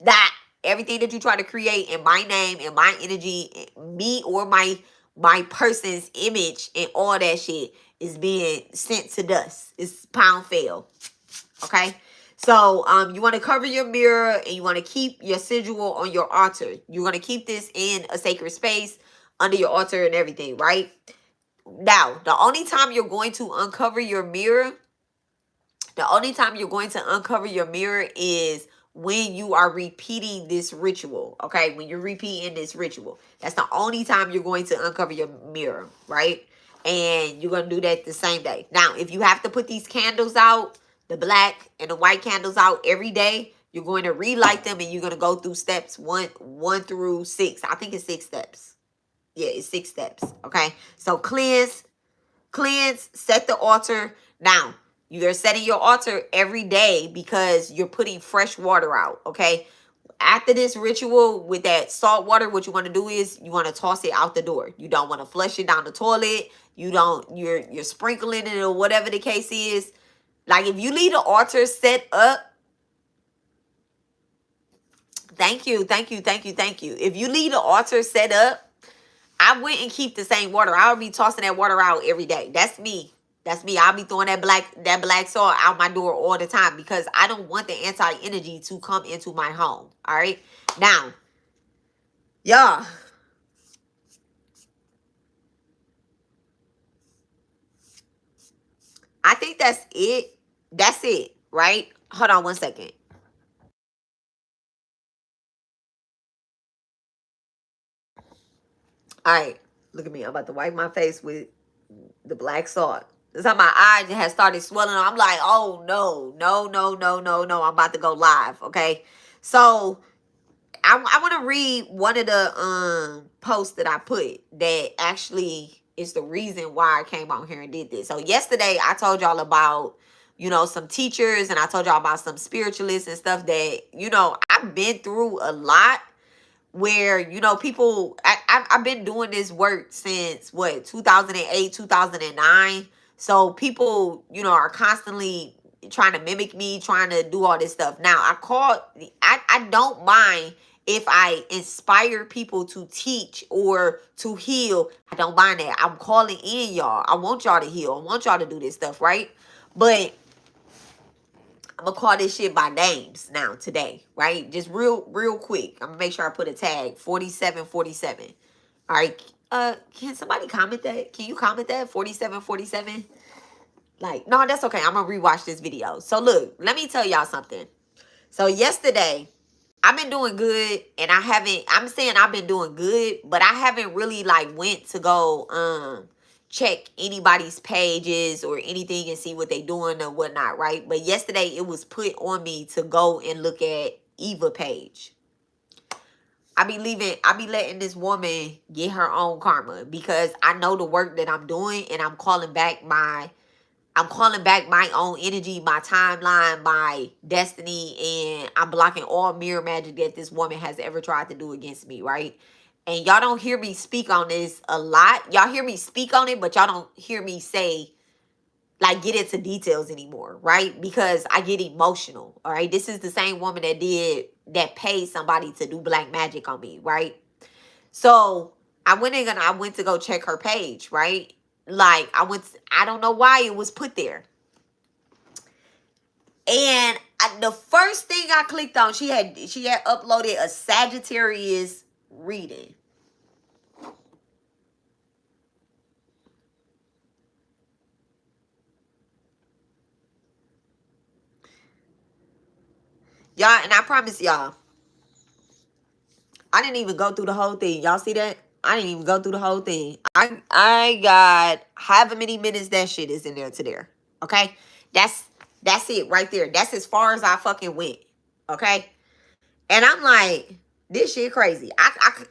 That everything that you try to create in my name, in my energy, me or my person's image, and all that shit is being sent to dust. It's pound fail. Okay. So you want to cover your mirror, and you want to keep your sigil on your altar. You're going to keep this in a sacred space under your altar and everything, right? Now, the only time you're going to uncover your mirror, is when you are repeating this ritual. Okay, when you're repeating this ritual, that's the only time you're going to uncover your mirror, right? And you're going to do that the same day. Now, if you have to put these candles out, the black and the white candles out every day, you're going to relight them, and you're going to go through steps one through 6. I think it's 6 steps. Yeah, it's 6 steps. Okay, so cleanse, set the altar. Now, you're setting your altar every day because you're putting fresh water out, okay? After this ritual with that salt water, what you want to do is you want to toss it out the door. You don't want to flush it down the toilet. You're sprinkling it, or whatever the case is. Like, if you leave the altar set up, thank you. If you leave the altar set up, I wouldn't keep the same water. I would be tossing that water out every day. That's me. I'll be throwing that black salt out my door all the time, because I don't want the anti-energy to come into my home. All right. Now, y'all, I think that's it. That's it, right? Hold on one second. All right. Look at me. I'm about to wipe my face with the black salt. This how my eyes has started swelling. I'm like, oh no, no, no, no, no, no. I'm about to go live. Okay. So I want to read one of the posts that I put that actually is the reason why I came on here and did this. So yesterday I told y'all about, some teachers, and I told y'all about some spiritualists and stuff that, I've been through a lot, where, people, I've been doing this work since what, 2008, 2009. So people, are constantly trying to mimic me, trying to do all this stuff. Now, I don't mind if I inspire people to teach or to heal. I don't mind that. I'm calling in y'all. I want y'all to heal. I want y'all to do this stuff, right? But I'm gonna call this shit by names now today, right? Just real quick. I'm gonna make sure I put a tag 4747. All right. Can somebody comment that? Can you comment that 4747? Like, no, that's okay. I'm gonna rewatch this video. So look, let me tell y'all something. So yesterday, I've been doing good, and I'm saying I've been doing good, but I haven't really like went to go check anybody's pages or anything and see what they doing or whatnot, right? But yesterday it was put on me to go and look at Eva page. I be letting this woman get her own karma, because I know the work that I'm doing, and I'm calling back my own energy, my timeline, my destiny, and I'm blocking all mirror magic that this woman has ever tried to do against me, right? And y'all don't hear me speak on this a lot. Y'all hear me speak on it, but y'all don't hear me say, like, get into details anymore, right? Because I get emotional, all right? This is the same woman that paid somebody to do black magic on me, right? So I went to go check her page, right? Like, I don't know why it was put there. And the first thing I clicked on, she had uploaded a Sagittarius reading. Y'all, and I promise y'all, I didn't even go through the whole thing. Y'all see that? I didn't even go through the whole thing. I got however many minutes that shit is in there to there. Okay? That's it right there. That's as far as I fucking went. Okay? And I'm like, This shit crazy.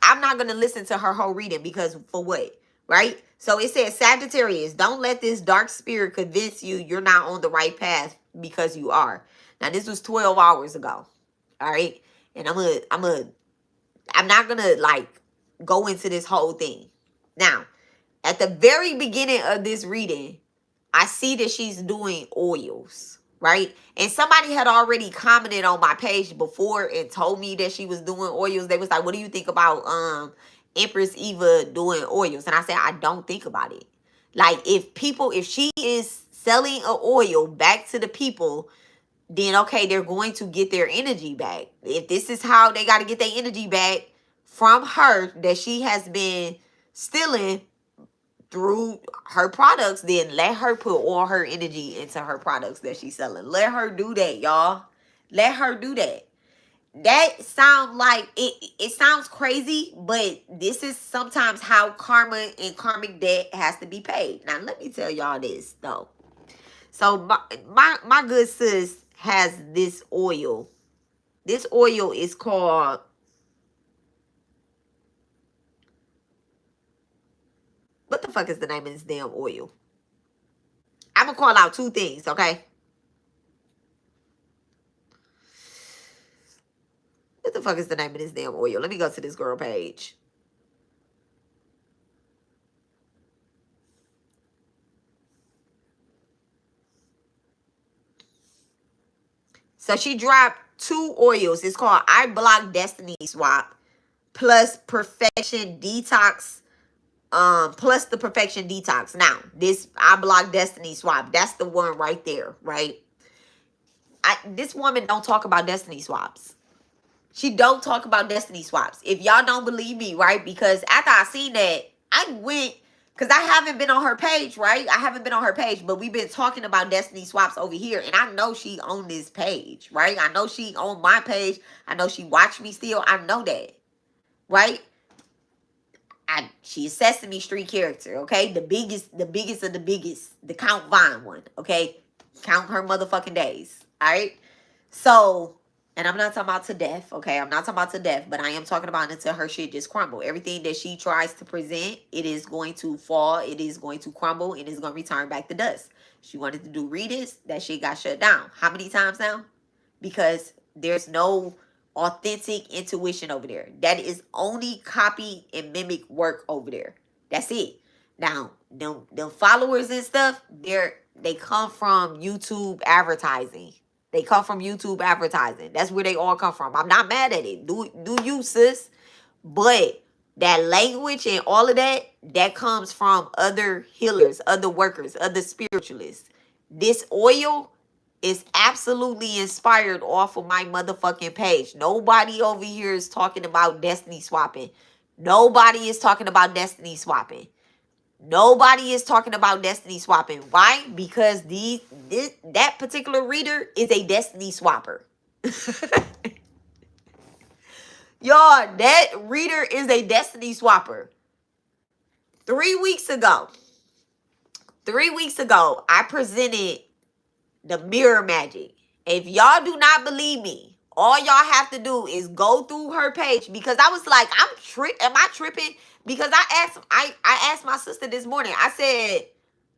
I'm not going to listen to her whole reading because for what? Right? So it says, Sagittarius, don't let this dark spirit convince you you're not on the right path because you are. Now, this was 12 hours ago. All right? And I'm not going to like go into this whole thing. Now, at the very beginning of this reading, I see that she's doing oils, right? And somebody had already commented on my page before and told me that she was doing oils. They was like, what do you think about Empress Eva doing oils? And I said, I don't think about it. Like, if she is selling an oil back to the people, then okay, they're going to get their energy back. If this is how they got to get their energy back from her that she has been stealing through her products, then let her put all her energy into her products that she's selling. Let her do that, y'all. Let her do that. That sounds like it sounds crazy, but this is sometimes how karma and karmic debt has to be paid. Now let me tell y'all this though. So my good sis has this oil. This oil is called, what the fuck is the name of this damn oil? I'm gonna call out two things, okay? What the fuck is the name of this damn oil? Let me go to this girl page. So she dropped two oils. It's called I Block Destiny Swap plus Perfection Detox. Plus the Perfection Detox. Now, this I Block Destiny Swap, that's the one right there, right? This woman don't talk about destiny swaps. She don't talk about destiny swaps. If y'all don't believe me, right? Because after I seen that, I went, because I haven't been on her page, right? I haven't been on her page, but we've been talking about destiny swaps over here. And I know she on this page, right? I know she on my page. I know she watched me still. I know that, right? She's a Sesame Street character, okay? The biggest of the biggest. The Count Vine one, okay? Count her motherfucking days, all right? So, and I'm not talking about to death, okay? I'm not talking about to death, but I am talking about until her shit just crumble. Everything that she tries to present, it is going to fall, it is going to crumble, and it's going to return back to dust. She wanted to do readings, that shit got shut down. How many times now? Because there's no authentic intuition over there. That is only copy and mimic work over there. That's it. Now, them followers and stuff, they come from YouTube advertising. They come from YouTube advertising. That's where they all come from. I'm not mad at it. Do you, sis? But that language and all of that, that comes from other healers, other workers, other spiritualists. This oil is absolutely inspired off of my motherfucking page. Nobody over here is talking about destiny swapping. Nobody is talking about destiny swapping. Nobody is talking about destiny swapping. Why? Because that particular reader is a destiny swapper. Y'all, that reader is a destiny swapper. 3 weeks ago, I presented the mirror magic. If y'all do not believe me, all y'all have to do is go through her page, because I was like, am I tripping? Because I asked my sister this morning. I said,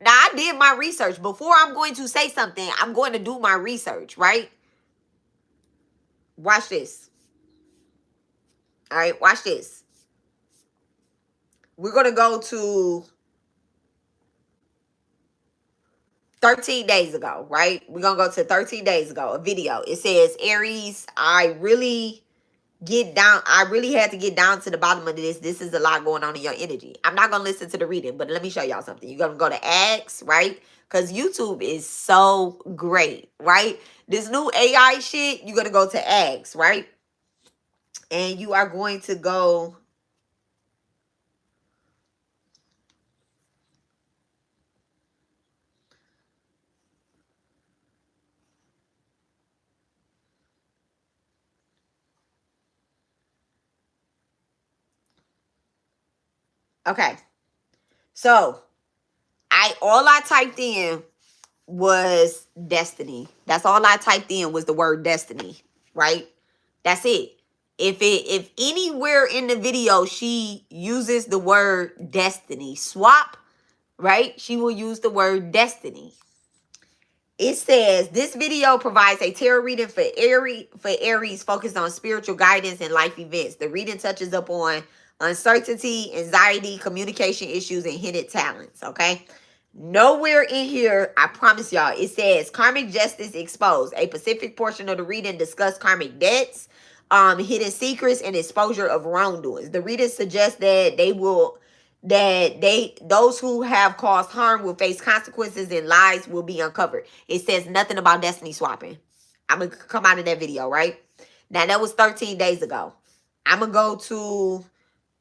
now I did my research. Before I'm going to say something, I'm going to do my research, right? Watch this. All right, watch this. We're going to go to 13 days ago, right? We're going to go to 13 days ago, a video. It says, Aries, I really had to get down to the bottom of this. This is a lot going on in your energy. I'm not going to listen to the reading, but let me show y'all something. You're going to go to X, right? Because YouTube is so great, right? This new AI shit, you're going to go to X, right? And you are going to go... Okay. So, all I typed in was destiny. That's all I typed in was the word destiny, right? That's it. If anywhere in the video she uses the word destiny swap, right? She will use the word destiny. It says this video provides a tarot reading for Aries focused on spiritual guidance and life events. The reading touches up on uncertainty, anxiety, communication issues, and hidden talents. Okay. Nowhere in here, I promise y'all, it says karmic justice exposed. A specific portion of the reading discuss karmic debts, hidden secrets, and exposure of wrongdoings. The reading suggests that those who have caused harm will face consequences and lies will be uncovered. It says nothing about destiny swapping. I'm gonna come out of that video, right? Now that was 13 days ago. I'm gonna go to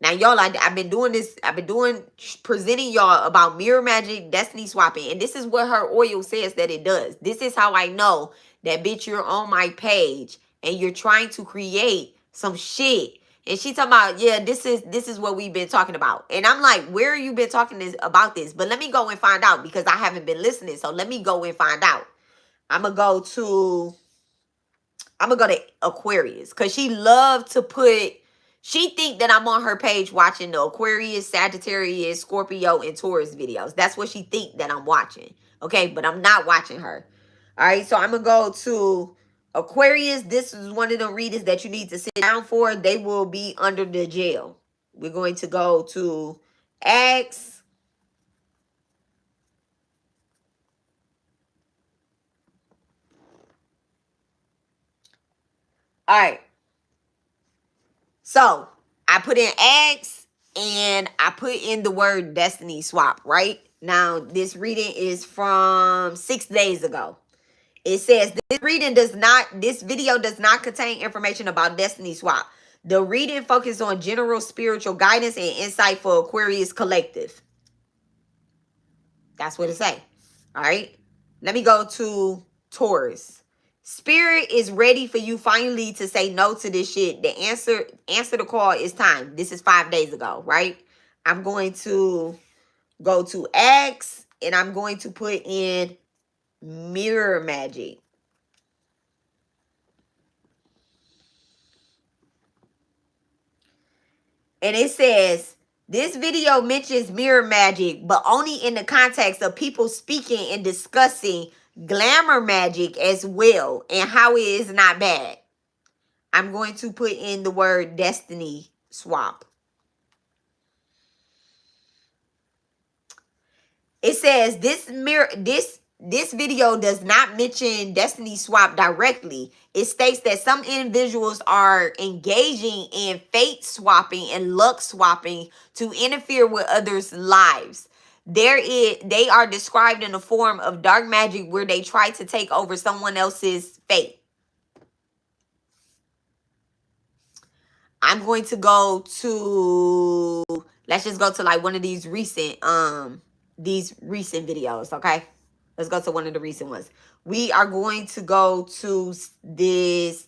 now, y'all. I've been doing this. I've been presenting y'all about mirror magic, destiny swapping, and this is what her oil says that it does. This is how I know that, bitch, you're on my page and you're trying to create some shit. And she talking about, yeah, this is what we've been talking about. And I'm like, where you been talking about this? But let me go and find out because I haven't been listening. So let me go and find out. I'm gonna go to Aquarius because she loved to put. She think that I'm on her page watching the Aquarius, Sagittarius, Scorpio, and Taurus videos. That's what she think that I'm watching. Okay, but I'm not watching her. All right, so I'm gonna go to Aquarius. This is one of the readings that you need to sit down for. They will be under the jail. We're going to go to X. All right. So I put in X and I put in the word destiny swap, right? Now, this reading is from 6 days ago. It says this video does not contain information about destiny swap. The reading focuses on general spiritual guidance and insight for Aquarius Collective. That's what it say. All right. Let me go to Taurus. Spirit is ready for you finally to say no to this shit. The answer the call is time. This is 5 days ago, right? I'm going to go to X and I'm going to put in mirror magic. And it says, this video mentions mirror magic, but only in the context of people speaking and discussing glamour magic as well and how it is not bad. I'm going to put in the word destiny swap. It says this video does not mention destiny swap directly. It states that some individuals are engaging in fate swapping and luck swapping to interfere with others' lives. They are described in the form of dark magic where they try to take over someone else's fate. I'm going to go to, let's just go to like one of these recent videos, okay? Let's go to one of the recent ones. We are going to go to this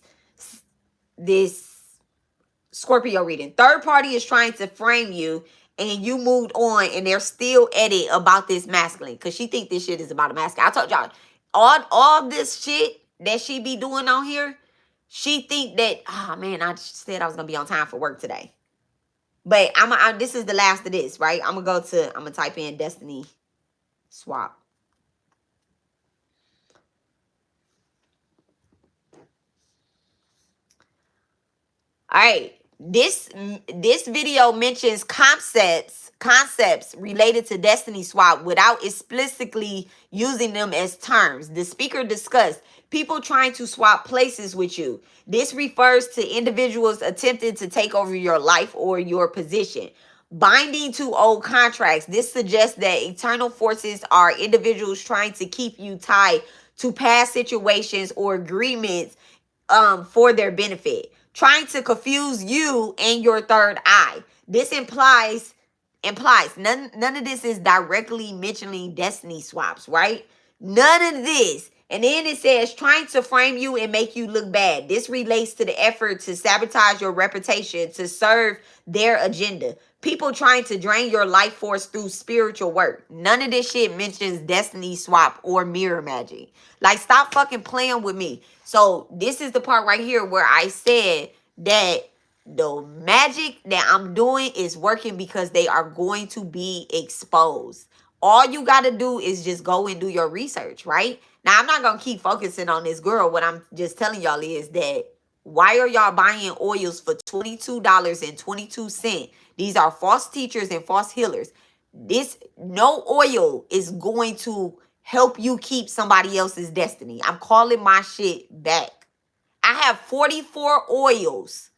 Scorpio reading. Third party is trying to frame you and you moved on and they're still at it about this masculine because she think this shit is about a masculine. I told y'all, all this shit that she be doing on here, she think that, oh man, I said I was going to be on time for work today. But this is the last of this, right? I'm going to type in destiny swap. All right. This video mentions concepts related to destiny swap without explicitly using them as terms. The speaker discussed people trying to swap places with you. This refers to individuals attempting to take over your life or your position. Binding to old contracts. This suggests that eternal forces are individuals trying to keep you tied to past situations or agreements for their benefit. Trying to confuse you and your third eye. This implies none of this is directly mentioning destiny swaps, right? None of this. And then it says trying to frame you and make you look bad. This relates to the effort to sabotage your reputation to serve their agenda. People trying to drain your life force through spiritual work. None of this shit mentions destiny swap or mirror magic. Like, stop fucking playing with me. So this is the part right here where I said that The magic that I'm doing is working because they are going to be exposed. All you got to do is just go and do your research, right? Now, I'm not going to keep focusing on this girl. What I'm just telling y'all is that why are y'all buying oils for $22.22? These are false teachers and false healers. This no oil is going to help you keep somebody else's destiny. I'm calling my shit back. I have 44 oils.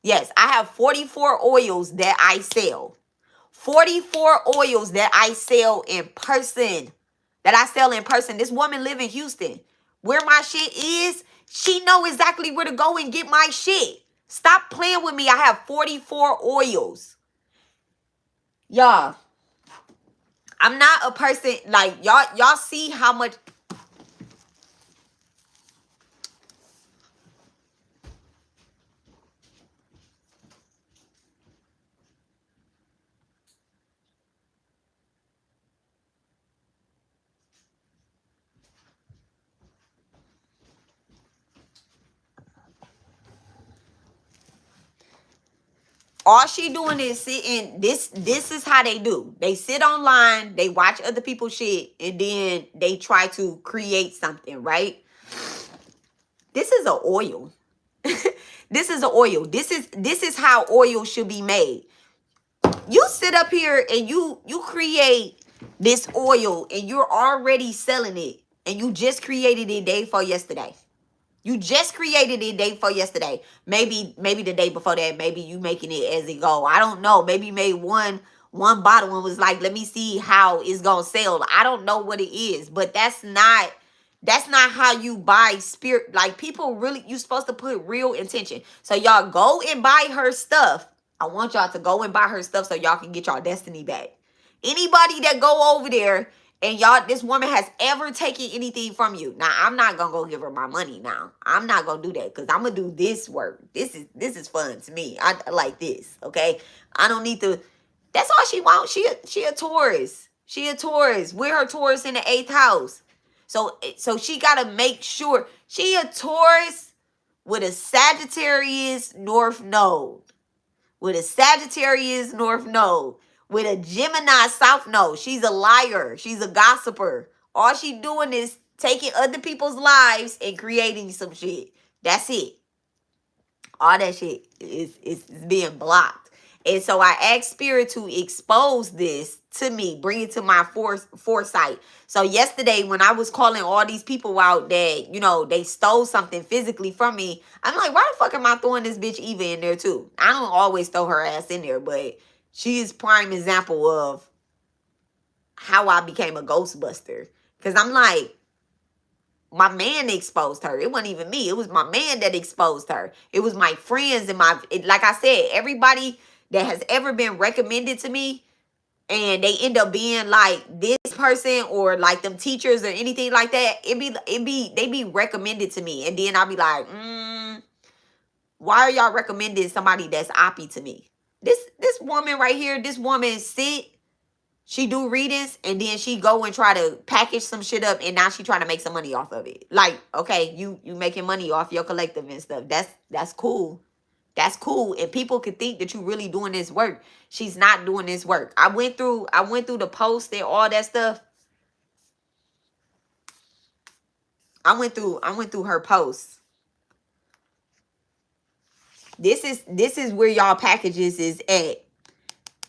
Yes, I have 44 oils that I sell. 44 oils that I sell in person. This woman live in Houston. Where my shit is, she know exactly where to go and get my shit. Stop playing with me. I have 44 oils. Y'all, I'm not a person like y'all see how much. All she doing is sitting. This is how they do. They sit online, they watch other people's shit, and then they try to create something, right? This is an oil. This is an oil. This is how oil should be made. You sit up here and you create this oil and you're already selling it, and you just created it day for yesterday. You just created it day for yesterday. Maybe the day before that, maybe you making it as it go. I don't know. Maybe you made one bottle and was like, let me see how it's gonna sell. I don't know what it is, but that's not how you buy spirit. Like, people really, you supposed to put real intention. So y'all go and buy her stuff. I want y'all to go and buy her stuff so y'all can get y'all destiny back. Anybody that go over there and y'all, this woman has ever taken anything from you. Now, I'm not gonna go give her my money now. I'm not gonna do that because I'm gonna do this work. This is fun to me. I like this, okay? I don't need to. That's all she wants. She a Taurus. She a Taurus. We're her Taurus in the 8th house. So she gotta make sure she a Taurus with a Sagittarius North Node. With a Sagittarius North Node. With a Gemini South Node. She's a liar. She's a gossiper. All she doing is taking other people's lives and creating some shit. That's it. All that shit is being blocked. And so I asked Spirit to expose this to me, bring it to my foresight. So yesterday when I was calling all these people out that, you know, they stole something physically from me, I'm like, why the fuck am I throwing this bitch Eva in there too? I don't always throw her ass in there, but she is prime example of how I became a ghostbuster. Because I'm like, my man exposed her. It wasn't even me. It was my man that exposed her. It was my friends and like I said, everybody that has ever been recommended to me and they end up being like this person or like them teachers or anything like that, they be recommended to me. And then I'll be like, why are y'all recommending somebody that's oppy to me? This woman right here, this woman she do readings and then she go and try to package some shit up and now she trying to make some money off of it. Like, okay, you making money off your collective and stuff. That's cool. That's cool. And people could think that you really doing this work. She's not doing this work. I went through the post and all that stuff. I went through her posts. This is where y'all packages is at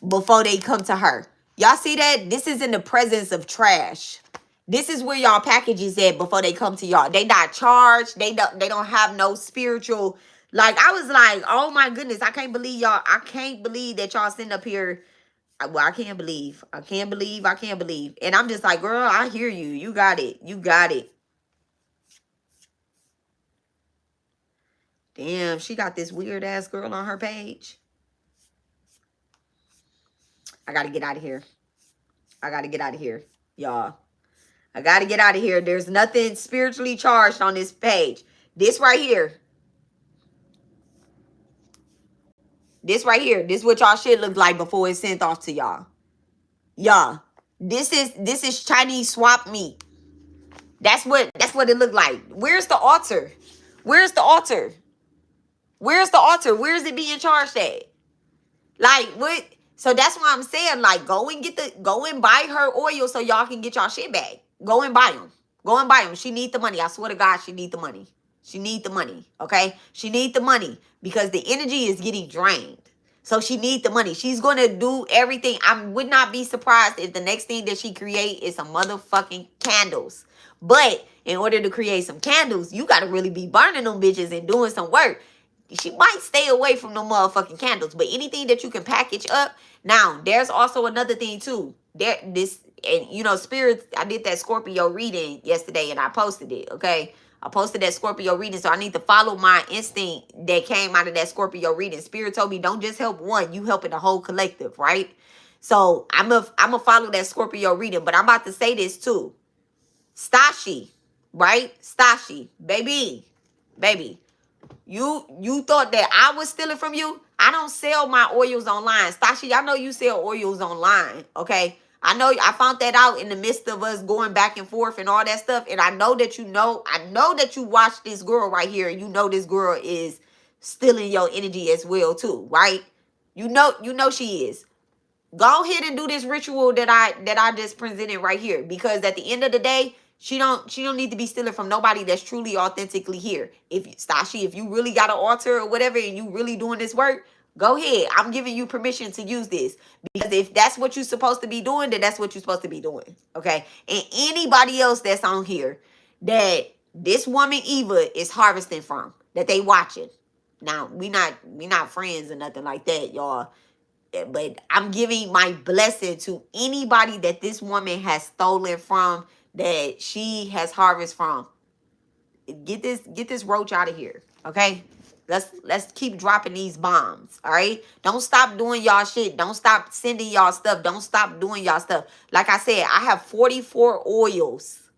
before they come to her. Y'all see that? This is in the presence of trash. This is where y'all packages at before they come to y'all. They not charged. They don't have no spiritual. Like, I was like, oh my goodness, I can't believe y'all. I can't believe that y'all sitting up here. Well, I can't believe. I can't believe. And I'm just like, girl, I hear you. You got it. You got it. Damn, she got this weird ass girl on her page. I got to get out of here. I got to get out of here, y'all. I got to get out of here. There's nothing spiritually charged on this page. This right here. This right here. This is what y'all shit look like before it's sent off to y'all. Y'all. This is Chinese swap meat. That's what it looked like. Where's the altar? Where's the altar? Where's the altar? Where is it being charged at? Like, what? So that's why I'm saying, like, go and buy her oil so y'all can get y'all shit back. Go and buy them. Go and buy them. She need the money. I swear to God, she need the money. She need the money, okay? She need the money because the energy is getting drained. So she need the money. She's going to do everything. I would not be surprised if the next thing that she create is some motherfucking candles. But in order to create some candles, you got to really be burning them bitches and doing some work. She might stay away from the motherfucking candles, but anything that you can package up. Now, there's also another thing too. And you know, spirits, I did that Scorpio reading yesterday and I posted it, okay? I posted that Scorpio reading, so I need to follow my instinct that came out of that Scorpio reading. Spirit told me, don't just help one, you helping the whole collective, right? So I'm gonna follow that Scorpio reading, but I'm about to say this too. Stashi, right? Stashi, baby. You thought that I was stealing from you? I don't sell my oils online. Stashi, I know you sell oils online, okay? I know I found that out in the midst of us going back and forth and all that stuff. And I know that you watch this girl right here. And you know this girl is stealing your energy as well too, right? You know she is. Go ahead and do this ritual that I just presented right here. Because at the end of the day, she don't need to be stealing from nobody that's truly authentically here. Stashi, if you really got an altar or whatever and you really doing this work, go ahead. I'm giving you permission to use this. Because if that's what you're supposed to be doing, then that's what you're supposed to be doing. Okay? And anybody else that's on here that this woman Eva is harvesting from, that they watching. Now, we not friends or nothing like that, y'all. But I'm giving my blessing to anybody that this woman has stolen from, that she has harvest from. Get this roach out of here, okay? Let's keep dropping these bombs, all right? Don't stop doing y'all shit. Don't stop sending y'all stuff. Don't stop doing y'all stuff. Like I said, I have 44 oils.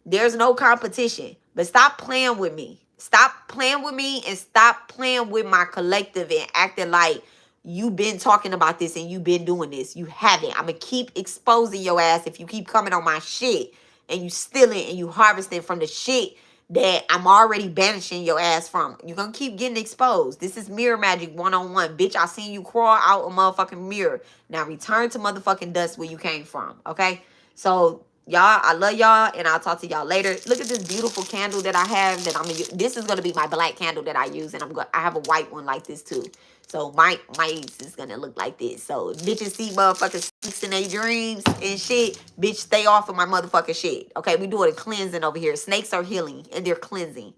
There's no competition. But stop playing with me. Stop playing with me and stop playing with my collective and acting like you've been talking about this and you've been doing this. You haven't. I'm going to keep exposing your ass if you keep coming on my shit and you stealing and you harvesting from the shit that I'm already banishing your ass from. You're going to keep getting exposed. This is mirror magic 101. Bitch, I seen you crawl out a motherfucking mirror. Now return to motherfucking dust where you came from. Okay? So, y'all, I love y'all, and I'll talk to y'all later. Look at this beautiful candle that I have that I'm gonna use. This is gonna be my black candle that I use, and I have a white one like this too. So my is gonna look like this. So bitches see motherfuckers snakes in their dreams and shit. Bitch, stay off of my motherfucking shit. Okay, we doing a cleansing over here. Snakes are healing and they're cleansing.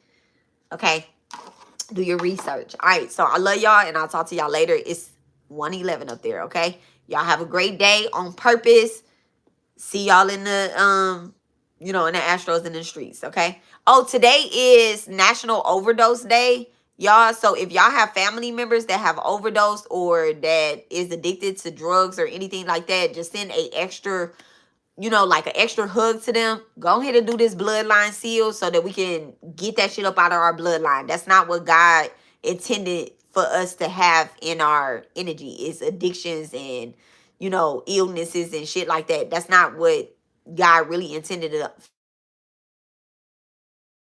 Okay, do your research. All right, so I love y'all, and I'll talk to y'all later. It's 1:11 up there. Okay, y'all have a great day on purpose. See y'all in the, in the Astros in the streets, okay? Oh, today is National Overdose Day, y'all. So if y'all have family members that have overdosed or that is addicted to drugs or anything like that, just send a extra, like an extra hug to them. Go ahead and do this bloodline seal so that we can get that shit up out of our bloodline. That's not what God intended for us to have in our energy. It's addictions and illnesses and shit like that. That's not what God really intended it